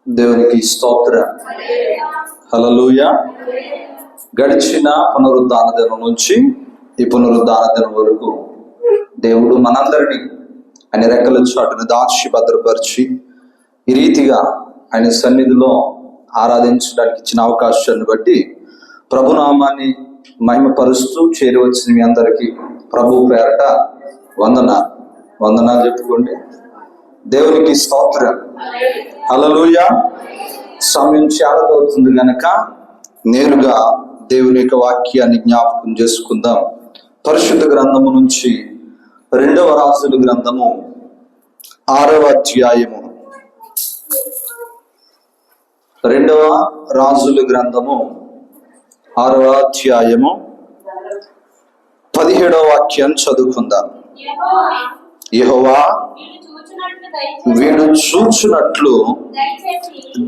దేవునికి స్తోత్ర. హల్లెలూయా. గడిచిన పునరుద్ధాన దినం నుంచి ఈ పునరుద్ధాన దినం వరకు దేవుడు మనందరినీ ఆయన రెక్కల చాటును దాచి భద్రపరిచి ఈ రీతిగా ఆయన సన్నిధిలో ఆరాధించడానికి ఇచ్చిన అవకాశాన్ని బట్టి ప్రభునామాన్ని మహిమపరుస్తూ చేరవచ్చిన మీ అందరికీ ప్రభు పేరట వందనాలు చెప్పుకోండి. దేవునికి స్తోత్రం. హల్లెలూయా. సమయం చాలదవుతుంది గనక నేరుగా దేవుని యొక్క వాక్యాన్ని జ్ఞాపకం చేసుకుందాం. పరిశుద్ధ గ్రంథము నుంచి 2వ రాజుల గ్రంథము 6వ అధ్యాయము. 2వ రాజుల గ్రంథము 6వ అధ్యాయము 17వ వాక్యాన్ని చదువుకుందాం. యెహోవా వీడు చూచునట్లు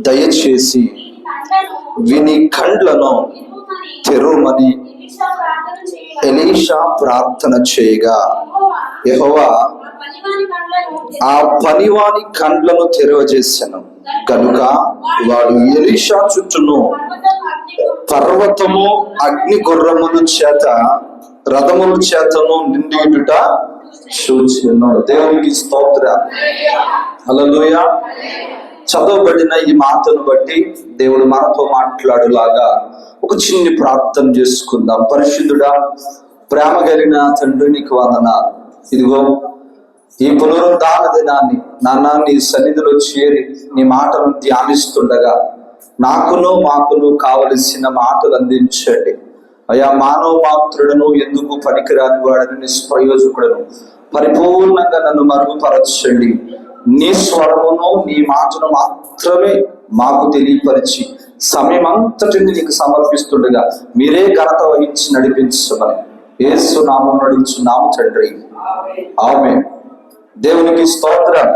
దయచేసి విని కండ్లను తెరువమని ఎలీషా ప్రార్థన చేయగా యెహోవా ఆ పనివాని కండ్లను తెరవజేసెను. కనుక వాడు ఎలీషా చుట్టూను పర్వతము అగ్ని గుర్రముల చేత రథముల చేతను నిండియుట చూచెను. దేవునికి స్తోత్ర. హల్లెలూయా. చదవబడిన ఈ మాటను బట్టి దేవుడు మనతో మాట్లాడులాగా ఒక చిన్ని ప్రార్థన చేసుకుందాం. పరిశుద్ధుడా, ప్రేమ కలిగిన తండ్రి, నీకు వందనాలు. ఇదిగో ఈ పునరుద్ధాన దినాన్ని నాన్న నీ సన్నిధిలో చేరి నీ మాటను ధ్యానిస్తుండగా మాకును కావలసిన మాటలు అందించండి అయా. మానవ మాత్రుడను, ఎందుకు పనికిరాని వాడను, నిష్ప్రయోజకుడను పరిపూర్ణంగా నన్ను మరుగుపరచండి. నీ స్వరమును నీ మాటను మాత్రమే మాకు తెలియపరిచి సమయం అంతటిని నీకు సమర్పిస్తుండగా మీరే ఘనత వహించి నడిపించమని యేసు నామమున అడుగుచున్నాము తండ్రి, ఆమేన్. దేవునికి స్తోత్రం.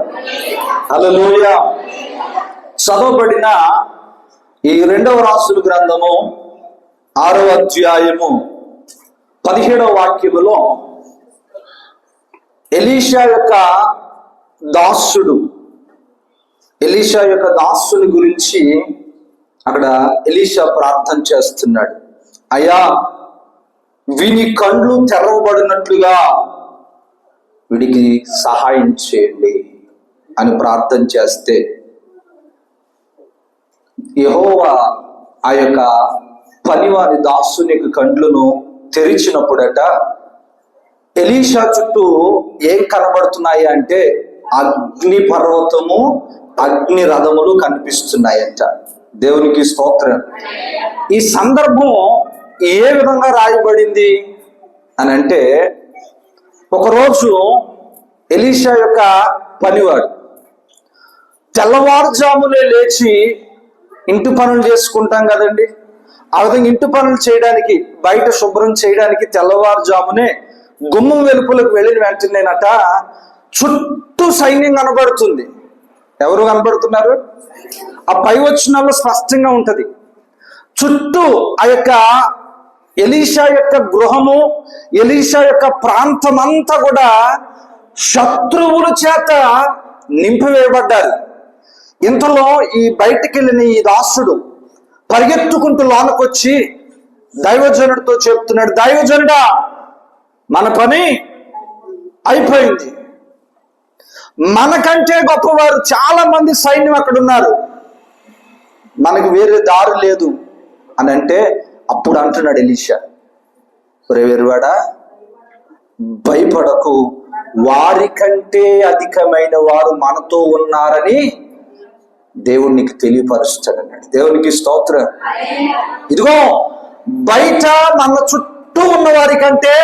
హల్లెలూయా. చదవబడిన ఈ 2వ రాజుల గ్రంథము 6వ అధ్యాయము 17వ వాక్యములో ఎలీషా యొక్క దాసుని గురించి అక్కడ ఎలీషా ప్రార్థన చేస్తున్నాడు. అయ్యా, వీని కండ్లు తెరవబడినట్లుగా వీడికి సహాయం చేయండి అని ప్రార్థన చేస్తే యెహోవా ఆ యొక్క పనివాని దాసుని యొక్క కండ్లను తెరిచినప్పుడట ఎలీషా చుట్టూ ఏం కనబడుతున్నాయి అంటే అగ్ని పర్వతము, అగ్ని రథములు కనిపిస్తున్నాయంట. దేవునికి స్తోత్రం. ఈ సందర్భం ఏ విధంగా రాయబడింది అని అంటే, ఒకరోజు ఎలీషా యొక్క పనివాడు తెల్లవారుజామునే లేచి ఇంటి పనులు చేసుకుంటాం కదండి. ఆ విధంగా ఇంటి పనులు చేయడానికి, బయట శుభ్రం చేయడానికి తెల్లవారుజామునే గుమ్మం వెలుపులకు వెళ్ళిన వెంటనేనట చుట్టూ సైన్యం కనబడుతుంది. ఎవరు కనబడుతున్నారు? ఆ పై వచనాల్లో స్పష్టంగా ఉంటది. చుట్టూ ఆ యొక్క ఎలీషా యొక్క గృహము, ఎలీషా యొక్క ప్రాంతం అంతా కూడా శత్రువుల చేత నింపివేయబడ్డారు. ఇంతలో ఈ బయటికి వెళ్ళిన ఈ దాసుడు పరిగెత్తుకుంటూ లోనకొచ్చి దైవజనుడితో చెప్తున్నాడు, దైవజనుడా, మన పని అయిపోయింది. మనకంటే గొప్పవారు చాలా మంది సైన్యం అక్కడ ఉన్నారు, మనకు వేరే దారి లేదు అని అంటే, అప్పుడు అంటున్నాడు ఎలీషా, ఒరే వెరువాడా, భయపడకు, వారికంటే అధికమైన వారు మనతో ఉన్నారని దేవుడు నీకు తెలియపరుస్తాడన్నాడు. దేవునికి స్తోత్రం. ఇదిగో బయట మన చుట్టూ ఉన్న వారి కంటే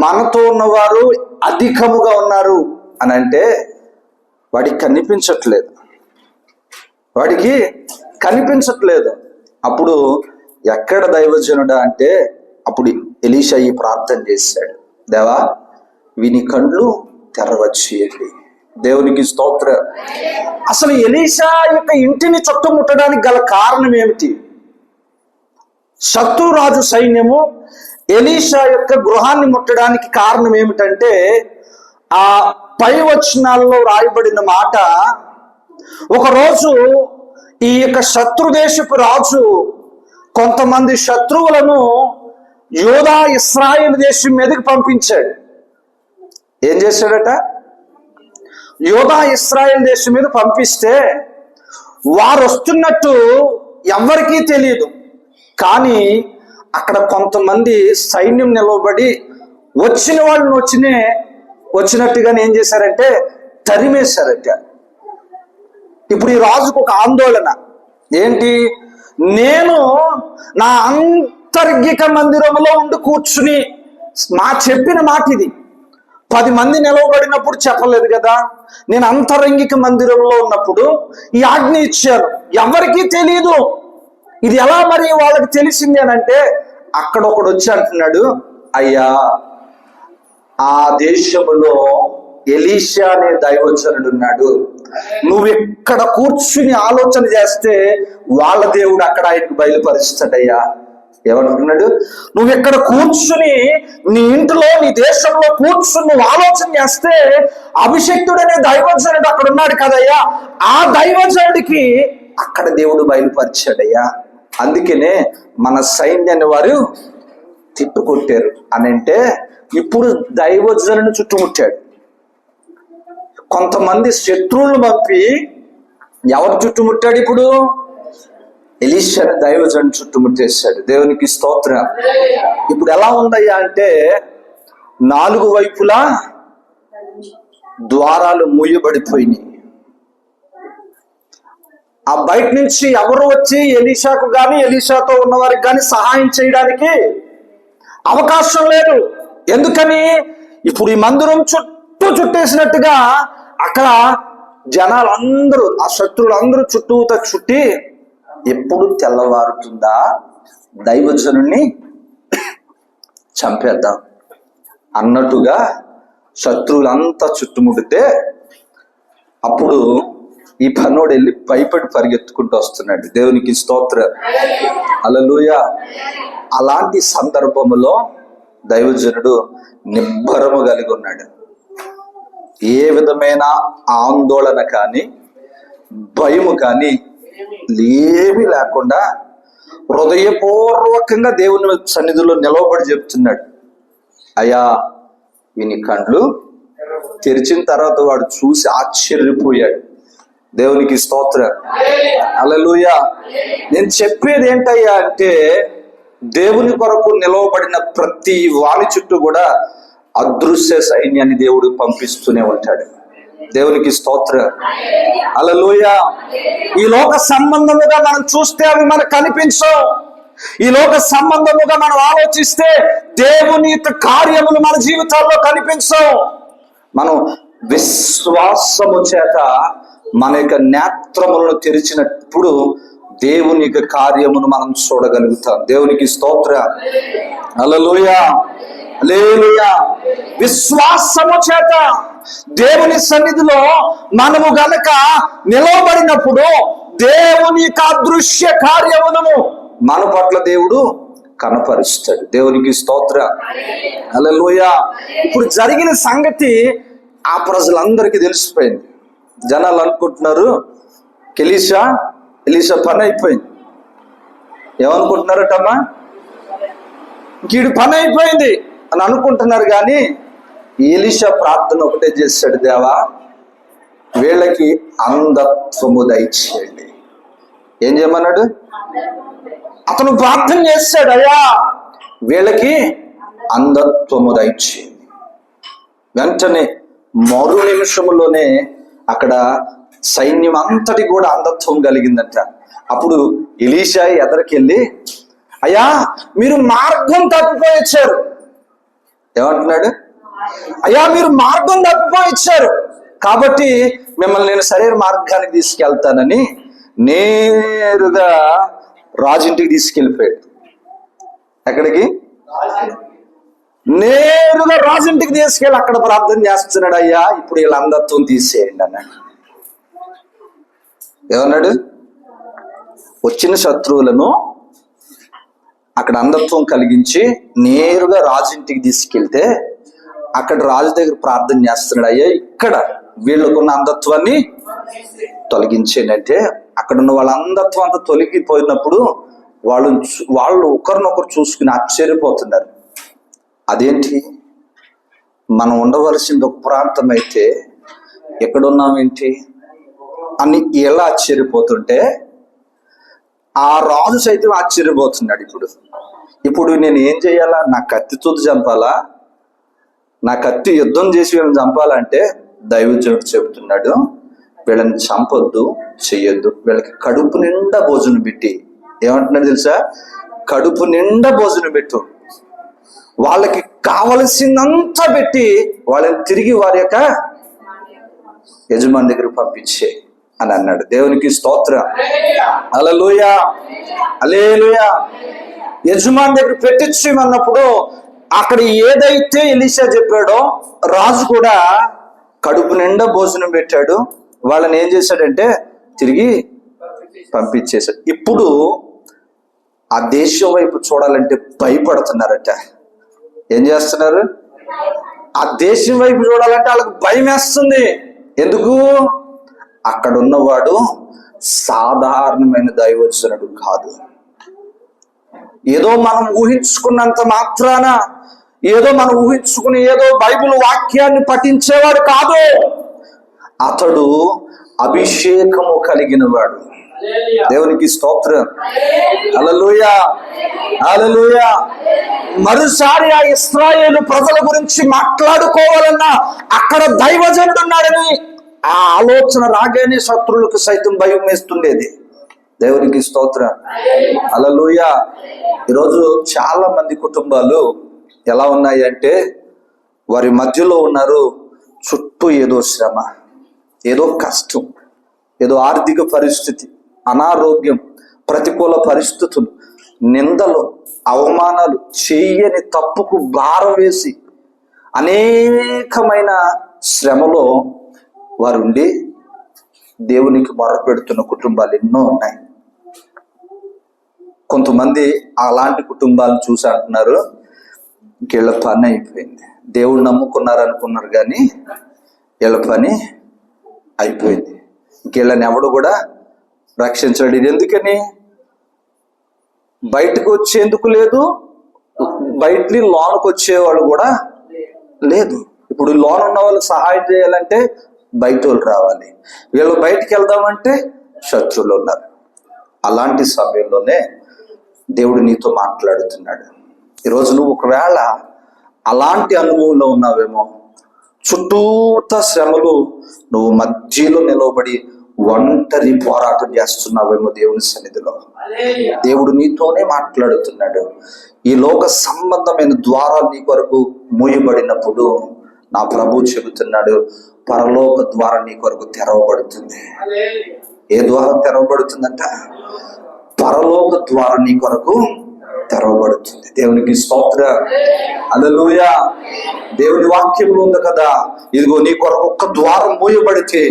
మనతో ఉన్నవారు అధికముగా ఉన్నారు అని అంటే వాడికి కనిపించట్లేదు. అప్పుడు ఎక్కడ దైవజనుడా అంటే, అప్పుడు ఎలీషా ఈ ప్రార్థన చేశాడు, దేవా, వీని కండ్లు తెరవచ్చేయండి. దేవునికి స్తోత్రం. అసలు ఎలీషా యొక్క ఇంటిని చుట్టుముట్టడానికి గల కారణం ఏమిటి? శత్రురాజు సైన్యము ఎలీషా యొక్క గృహాన్ని ముట్టడానికి కారణం ఏమిటంటే, ఆ పై వచనాల్లో రాయబడిన మాట, ఒకరోజు ఈ యొక్క శత్రుదేశపు రాజు కొంతమంది శత్రువులను యూదా ఇశ్రాయేలు దేశం మీదకి పంపించాడు. ఏం చేశాడట? యూదా ఇశ్రాయేలు దేశం మీద పంపిస్తే వారు వస్తున్నట్టు ఎవరికీ తెలియదు. కానీ అక్కడ కొంతమంది సైన్యం నిలవబడి వచ్చిన వాళ్ళని వచ్చినట్టుగానే ఏం చేశారంటే తరిమేశారట. ఇప్పుడు ఈ రాజుకు ఒక ఆందోళన ఏంటి? నేను నా అంతర్గిక మందిరంలో ఉండి కూర్చుని చెప్పిన మాట ఇది 10 మంది నిలవబడినప్పుడు చెప్పలేదు కదా. నేను అంతరంగిక మందిరంలో ఉన్నప్పుడు ఈ ఆజ్ఞ ఇచ్చాను, ఎవరికీ తెలియదు. ఇది ఎలా మరి వాళ్ళకి తెలిసింది అని అంటే, అక్కడ ఒకడు వచ్చి అంటున్నాడు, అయ్యా ఆ దేశములో ఎలీషా అనే దైవజనుడు ఉన్నాడు. నువ్వు ఎక్కడ కూర్చుని ఆలోచన చేస్తే వాళ్ళ దేవుడు అక్కడ ఆయనకు బయలుపరుస్తాడయ్యా. ఏమంటున్నాడు? నువ్వు ఎక్కడ కూర్చుని నీ ఇంట్లో నీ దేశంలో కూర్చుని నువ్వు ఆలోచన చేస్తే అభిషక్తుడనే దైవజనుడు అక్కడ ఉన్నాడు కదయ్యా, ఆ దైవజనుడికి అక్కడ దేవుడు బయలుపరిచాడయ్యా. అందుకనే మన సైన్యాన్ని వారు తిట్టుకొట్టారు అని అంటే, ఇప్పుడు దైవజనుడిని చుట్టుముట్టాడు. కొంతమంది శత్రువులను పంపి ఎవరు చుట్టుముట్టాడు? ఇప్పుడు ఎలీషా దైవజనుడు చుట్టుముట్టేశాడు. దేవునికి స్తోత్రం. ఇప్పుడు ఎలా ఉందయ్యా అంటే, 4 వైపులా ద్వారాలు మూయబడిపోయినాయి. ఆ బయట నుంచి ఎవరు వచ్చి ఎలీషాకు గాని ఎలీషాతో ఉన్న వారికి కానీ సహాయం చేయడానికి అవకాశం లేదు. ఎందుకని? ఇప్పుడు ఈ మందిరం చుట్టేసినట్టుగా అక్కడ జనాలందరూ, ఆ శత్రువులందరూ చుట్టి ఎప్పుడు తెల్లవారుతుందా దైవజనుణ్ణి చంపేద్దాం అన్నట్టుగా శత్రువులంతా చుట్టుముడితే, అప్పుడు ఈ పన్నోడు వెళ్ళి భయపడి పరిగెత్తుకుంటూ వస్తున్నాడు. దేవునికి స్తోత్రం. హల్లెలూయా. అలాంటి సందర్భంలో దైవజనుడు నిబ్బరము కలిగి ఉన్నాడు. ఏ విధమైన ఆందోళన కానీ భయము కానీ ఏమీ లేకుండా హృదయపూర్వకంగా దేవుని సన్నిధిలో నిలవబడి చెప్తున్నాడు, అయ్యా వీని కండ్లు తెరిచిన తర్వాత వాడు చూసి ఆశ్చర్యపోయాడు. దేవునికి స్తోత్రం. హల్లెలూయా. నేను చెప్పేది ఏంటయ్యా అంటే, దేవుని కొరకు నిలవబడిన ప్రతి వాని చుట్టూ కూడా అదృశ్య సైన్యాన్ని దేవుడు పంపిస్తూనే ఉంటాడు. దేవునికి స్తోత్రం. హల్లెలూయా. ఈ లోక సంబంధముగా మనం చూస్తే అవి మనకు కనిపించవు. ఈ లోక సంబంధముగా మనం ఆలోచిస్తే దేవుని యొక్క కార్యములు మన జీవితాల్లో కనిపించవు. మనం విశ్వాసము చేత మన యొక్క నేత్రములను తెరిచినప్పుడు దేవుని యొక్క కార్యమును మనం చూడగలుగుతాం. దేవునికి స్తోత్రం. హల్లెలూయా. హల్లెలూయా. విశ్వాసము చేత దేవుని సన్నిధిలో మనము గనక నిలవబడినప్పుడు దేవుని యొక్క అదృశ్య కార్యములను మన పట్ల దేవుడు కనపరుస్తాడు. దేవునికి స్తోత్రం. హల్లెలూయా. ఇప్పుడు జరిగిన సంగతి ఆ ప్రజలందరికీ తెలిసిపోయింది. జనాలు అనుకుంటున్నారు ఎలీషా పని అయిపోయింది. ఏమనుకుంటున్నారటమ్మా? వీడి పని అయిపోయింది అని అనుకుంటున్నారు. కానీ ఎలీషా ప్రార్థన ఒకటే చేశాడు, దేవా వీళ్ళకి అంధత్వము దయచేయండి. ఏం చేయమన్నాడు? అతను ప్రార్థన చేశాడు, అయ్యా వీళ్ళకి అంధత్వము దయచేయండి. వెంటనే మరు నిమిషములోనే అక్కడ సైన్యం అంతటి కూడా అంధత్వం కలిగిందంట. అప్పుడు ఎలీషా ఎదరికెళ్ళి, అయ్యా మీరు మార్గం తప్పిపోయిచ్చారు. ఏమంటున్నాడు? అయ్యా మీరు మార్గం తప్పిపోయిచ్చారు, కాబట్టి మిమ్మల్ని నేను సరైన మార్గానికి తీసుకెళ్తానని నేరుగా రాజింటికి తీసుకెళ్ళిపోయాడు. ఎక్కడికి? నేరుగా రాజింటికి తీసుకెళ్ళి అక్కడ ప్రార్థన చేస్తున్నాడు, అయ్యా ఇప్పుడు వీళ్ళ అంధత్వం తీసేయండి అన్నాడు. ఏమన్నాడు? వచ్చిన శత్రువులను అక్కడ అంధత్వం కలిగించి నేరుగా రాజింటికి తీసుకెళ్తే అక్కడ రాజు దగ్గర ప్రార్థన చేస్తున్నాడు, అయ్యా ఇక్కడ వీళ్ళకున్న అంధత్వాన్ని తొలగించేనంటే అక్కడ ఉన్న వాళ్ళందరితో అంతా తొలగిపోయినప్పుడు వాళ్ళు ఒకరినొకరు చూసుకుని ఆశ్చర్యపోతున్నారు. అదేంటి, మనం ఉండవలసింది ఒక ప్రాంతం అయితే ఎక్కడున్నామేంటి అని ఎలా ఆశ్చర్యపోతుంటే ఆ రాజు సైతం ఆశ్చర్యపోతున్నాడు. ఇప్పుడు నేను ఏం చేయాలా? నా కత్తితో చంపాలా? నా కత్తి యుద్ధం చేసి వీళ్ళని చంపాలంటే దైవజనుడు చెబుతున్నాడు, వీళ్ళని చంపొద్దు, చెయ్యొద్దు, వీళ్ళకి కడుపు నిండా భోజనం పెట్టి, ఏమంటున్నాడు తెలుసా, కడుపు నిండా భోజనం పెట్టు, వాళ్ళకి కావలసిందంతా పెట్టి వాళ్ళని తిరిగి వారి యొక్క యజమాని దగ్గర పంపించే అని అన్నాడు. దేవునికి స్తోత్రం. హల్లెలూయా, హల్లెలూయా. యజమాని దగ్గర పెట్టించమన్నప్పుడు అక్కడ ఏదైతే ఎలీషా చెప్పాడో రాజు కూడా కడుపు నిండా భోజనం పెట్టాడు. వాళ్ళని ఏం చేశాడంటే తిరిగి పంపించేశాడు. ఇప్పుడు ఆ దేశం వైపు చూడాలంటే భయపడుతున్నారట. ఏం చేస్తున్నారు? ఆ దేశం వైపు చూడాలంటే వాళ్ళకి భయం వేస్తుంది. ఎందుకు? అక్కడ ఉన్నవాడు సాధారణమైన దైవజనుడు కాదు. ఏదో మనం ఊహించుకున్నంత మాత్రాన, ఏదో మనం ఊహించుకుని ఏదో బైబిల్ వాక్యాన్ని పఠించేవాడు కాదు. అతడు అభిషేకము కలిగిన వాడు. దేవునికి స్తోత్రం. హల్లెలూయా, హల్లెలూయా. మరోసారి ఆ ఇశ్రాయేలు ప్రజల గురించి మాట్లాడుకోవాలన్నా అక్కడ దైవజనుడు ఉన్నాడని ఆ ఆలోచన రాగానే శత్రువులకు సైతం భయం వేస్తుండేది. దేవునికి స్తోత్రం. హల్లెలూయా. ఈరోజు చాలా మంది కుటుంబాలు ఎలా ఉన్నాయి అంటే వారి మధ్యలో ఉన్నారు, చుట్టూ ఏదో శ్రమ, ఏదో కష్టం, ఏదో ఆర్థిక పరిస్థితి, అనారోగ్యం, ప్రతికూల పరిస్థితులు, నిందలు, అవమానాలు, చేయని తప్పుకు భారం వేసి అనేకమైన శ్రమలో వారు ఉండి దేవునికి మొరపెడుతున్న కుటుంబాలు ఎన్నో ఉన్నాయి. కొంతమంది అలాంటి కుటుంబాలను చూసి అంటున్నారు, వీళ్ళ పని అయిపోయింది, దేవుడు నమ్ముకున్నారు అనుకున్నారు కానీ వీళ్ళ పని అయిపోయింది, వీళ్ళని ఎవడు కూడా రక్షించడు. ఇది ఎందుకని? బయటకు వచ్చేందుకు లేదు, బయటని లోనకు వచ్చేవాళ్ళు కూడా లేదు. ఇప్పుడు లోన్ ఉన్న వాళ్ళు సహాయం చేయాలంటే బయట వాళ్ళు రావాలి, వీళ్ళు బయటికి వెళ్దామంటే శత్రువులు ఉన్నారు. అలాంటి సమయంలోనే దేవుడు నీతో మాట్లాడుతున్నాడు. ఈరోజు నువ్వు ఒకవేళ అలాంటి అనుభవంలో ఉన్నావేమో, చుట్టూత శ్రమలు, నువ్వు మధ్యలో నిలవబడి ఒంటరి పోరాటం చేస్తున్నావేమో దేవుని సన్నిధిలో. దేవుడు నీతోనే మాట్లాడుతున్నాడు. ఈ లోక సంబంధమైన ద్వారాలు నీ కొరకు మూయబడినప్పుడు నా ప్రభు చెబుతున్నాడు, పరలోక ద్వారం నీ కొరకు తెరవబడుతుంది. ఏ ద్వారం తెరవబడుతుందంట? పరలోక ద్వారం నీ కొరకు తెరవబడుతుంది. దేవునికి స్తోత్రం. హల్లెలూయా. దేవుని వాక్యంలో ఉంది కదా, ఇదిగో నీ కొరకు ఒక్క ద్వారం మూయబడితే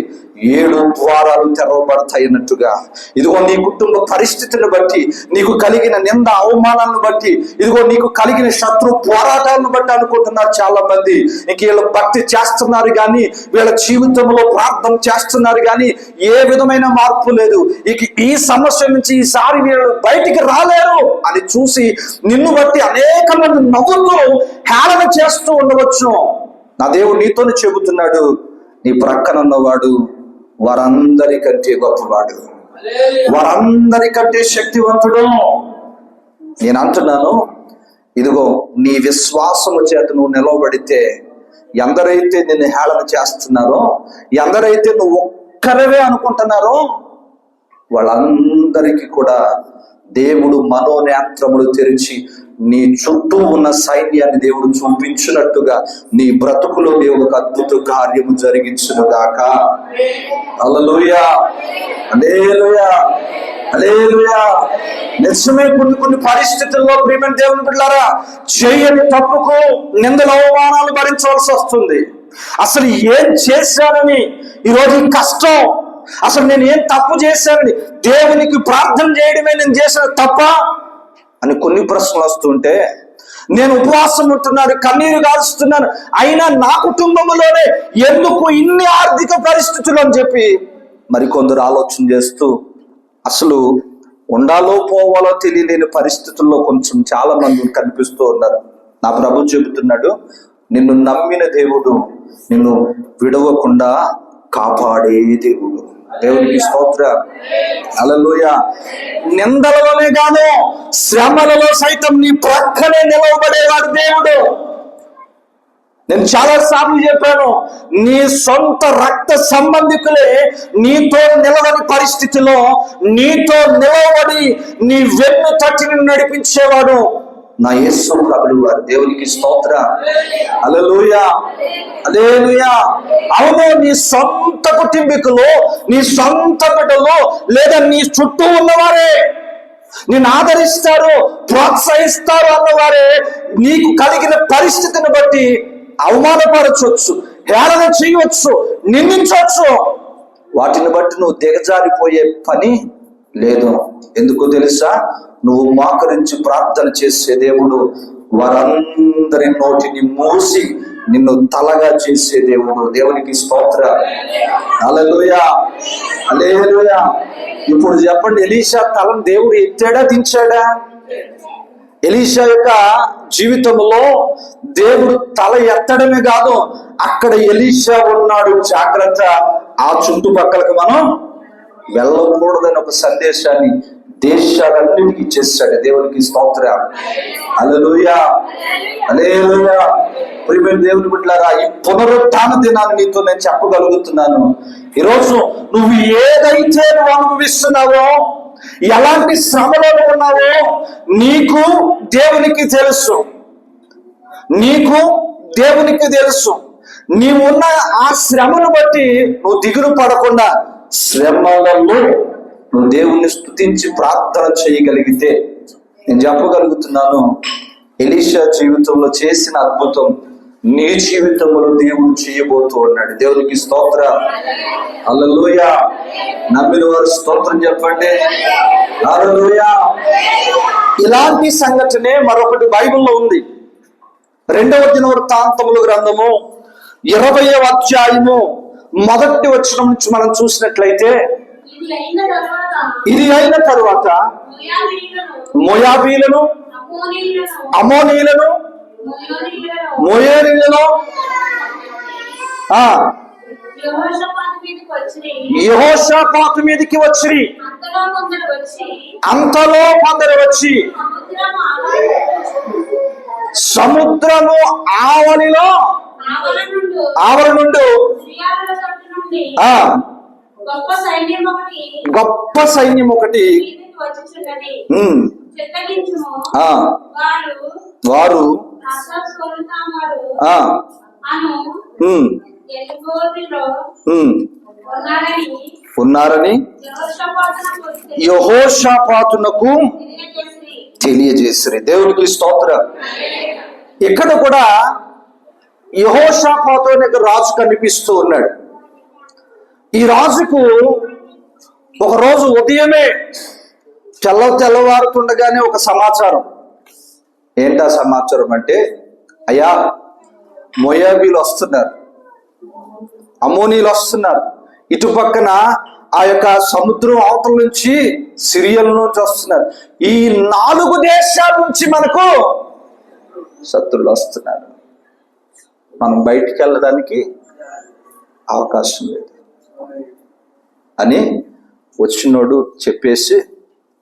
7 ద్వారాలు తెరవబడతాయి అన్నట్టుగా. ఇదిగో నీ కుటుంబ పరిస్థితిని బట్టి, నీకు కలిగిన నింద అవమానాలను బట్టి, ఇదిగో నీకు కలిగిన శత్రు పోరాటాలను బట్టి అనుకుంటున్నారు చాలా మంది. ఇంక వీళ్ళు భక్తి చేస్తున్నారు కానీ, వీళ్ళ జీవితంలో ప్రార్థన చేస్తున్నారు కానీ ఏ విధమైన మార్పు లేదు. ఇక ఈ సమస్య నుంచి ఈసారి వీళ్ళు బయటికి రాలేరు అని చూసి నిన్ను బట్టి అనేక మంది నవ్వుతూ హేళన చేస్తూ ఉండవచ్చు. నా దేవుడు నీతోనే చెబుతున్నాడు, నీ ప్రక్కన ఉన్నవాడు వారందరికంటే గొప్పవాడు, వారందరికంటే శక్తివంతుడు. నేను అంటున్నాను, ఇదిగో నీ విశ్వాసము చేత నువ్వు నిలవబడితే, ఎందరైతే నిన్ను హేళన చేస్తున్నారో, ఎందరైతే నువ్వు ఒక్కరవే అనుకుంటున్నారో వాళ్ళందరికీ కూడా దేవుడు మనోనేత్రములు తెరిచి నీ చుట్టూ ఉన్న సైన్యాన్ని దేవుడు చూపించినట్టుగా నీ బ్రతుకులో దేవుడు ఒక అద్భుత కార్యము జరిగించునుగాక. హల్లెలూయా, హల్లెలూయా, హల్లెలూయా. నిజమే, కొన్ని పరిస్థితుల్లో ప్రియమైన దేవుని బిడ్డలారా, చేయని తప్పుకు నిందల అవమానాలు భరించవలసి వస్తుంది. అసలు ఏం చేశానని ఈరోజు ఈ కష్టం, అసలు నేను ఏం తప్పు చేశానని, దేవునికి ప్రార్థన చేయడమే నేను చేసిన తప్ప అని కొన్ని ప్రశ్నలు వస్తుంటే, నేను ఉపవాసం ఉంటున్నాను, కన్నీరు కాల్చుతున్నాను, అయినా నా కుటుంబంలోనే ఎందుకు ఇన్ని ఆర్థిక పరిస్థితులు అని చెప్పి మరికొందరు ఆలోచన చేస్తూ అసలు ఉండాలో పోవాలో తెలియలేని పరిస్థితుల్లో కొంచెం చాలా మంది కనిపిస్తూ ఉన్నారు. నా ప్రభు చెబుతున్నాడు, నిన్ను నమ్మిన దేవుడు నిన్ను విడవకుండా కాపాడే దేవుడు. దేవునికి స్తోత్రం. హల్లెలూయా. నిందలలోనే గాను శ్రమలలో సైతం నీ ప్రక్కనే నిలవబడేవాడు దేవుడు. నేను చాలా సార్లు చెప్పాను, నీ సొంత రక్త సంబంధికులే నీతో నిలవని పరిస్థితిలో నీతో నిలవబడి నీ వెన్ను తట్టిని నడిపించేవాడు నా యేసు ప్రభువు వారు. దేవునికి స్తోత్రం. హల్లెలూయా, హల్లెలూయా. అవును, నీ సొంత కుటుంబీకులు, నీ సొంత బిడ్డలు లేదా నీ చుట్టూ ఉన్నవారే నిన్ను ఆదరిస్తారు, ప్రోత్సహిస్తారు అన్నవారే నీకు కలిగిన పరిస్థితిని బట్టి అవమానపరచవచ్చు, హేళన చేయవచ్చు, నిందించవచ్చు. వాటిని బట్టి నువ్వు దిగజారిపోయే పని లేదు. ఎందుకో తెలుసా? నువ్వు మోకరించి ప్రార్థన చేసే దేవుడు వారందరి నోటిని మూసి నిన్ను తలగా చేసే దేవుడు. దేవునికి స్తోత్రం. హల్లెలూయా, హల్లెలూయా. ఇప్పుడు చెప్పండి, ఎలీషా తలను దేవుడు ఎత్తాడా దించాడా? ఎలీషా యొక్క జీవితంలో దేవుడు తల ఎత్తడమే కాదు, అక్కడ ఎలీషా ఉన్నాడు, జాగ్రత్త, ఆ చుట్టుపక్కలకు మనం వెళ్ళకూడదని ఒక సందేశాన్ని దేశాలన్నిటికీ ఇచ్చేసాడు. దేవునికి స్తోత్రం. హల్లెలూయా, హల్లెలూయా. ప్రియమైన దేవుని బిడ్డలారా, ఈ పునరుత్థాన దినాన్ని నీతో నేను చెప్పగలుగుతున్నాను. ఈరోజు నువ్వు ఏదైతే నువ్వు అనుభవిస్తున్నావో, ఎలాంటి శ్రమలో ఉన్నావో నీకు దేవునికి తెలుసు, నీకు దేవునికి తెలుసు. నీవున్న ఆ శ్రమను బట్టి నువ్వు దిగులు పడకుండా శ్రమలలో నువ్వు దేవుణ్ణి స్తుతించి ప్రార్థన చేయగలిగితే, నేను చెప్పగలుగుతున్నాను, ఎలీషా జీవితంలో చేసిన అద్భుతం నీ జీవితంలో దేవుడు చేయబోతూ ఉన్నాడు. దేవునికి స్తోత్రం. హల్లెలూయా. నమ్మిన వారు స్తోత్రం చెప్పండి. హల్లెలూయా. ఇలాంటి సంఘటనే మరొకటి బైబిల్లో ఉంది. 2వ దినవృత్తాంతముల గ్రంథము 20వ అధ్యాయము 1వ వచనం నుంచి మనం చూసినట్లయితే, ఇది అయిన తరువాత మోయాబీలను, అమోనీయులను, మోయేరీయులను యెహోషాపాతు మీదకి వచ్చి, అంతలో కొందరు వచ్చి సముద్రము ఆవలిలో ఆవరణుండు గొప్ప సైన్యం ఒకటి వారు ఉన్నారని యెహోషాపాతునకు తెలియజేసిరి. దేవునికి స్తోత్రం. ఇక్కడ కూడా యెహోషాపాతు అనే రాజు కనిపిస్తూ ఉన్నాడు. ఈ రాజుకు ఒకరోజు ఉదయమే తెల్లవారుతుండగానే ఒక సమాచారం. ఏంటా సమాచారం అంటే, అయ్యా మోయాబీలు వస్తున్నారు, అమోనీలు వస్తున్నారు, ఇటు పక్కన ఆ యొక్క సముద్రం అవతల నుంచి సిరియల నుంచి వస్తున్నారు, ఈ 4 దేశాల నుంచి మనకు శత్రువులు వస్తున్నారు, మనం బయటికి వెళ్ళడానికి అవకాశం లేదు అని వచ్చినోడు చెప్పేసి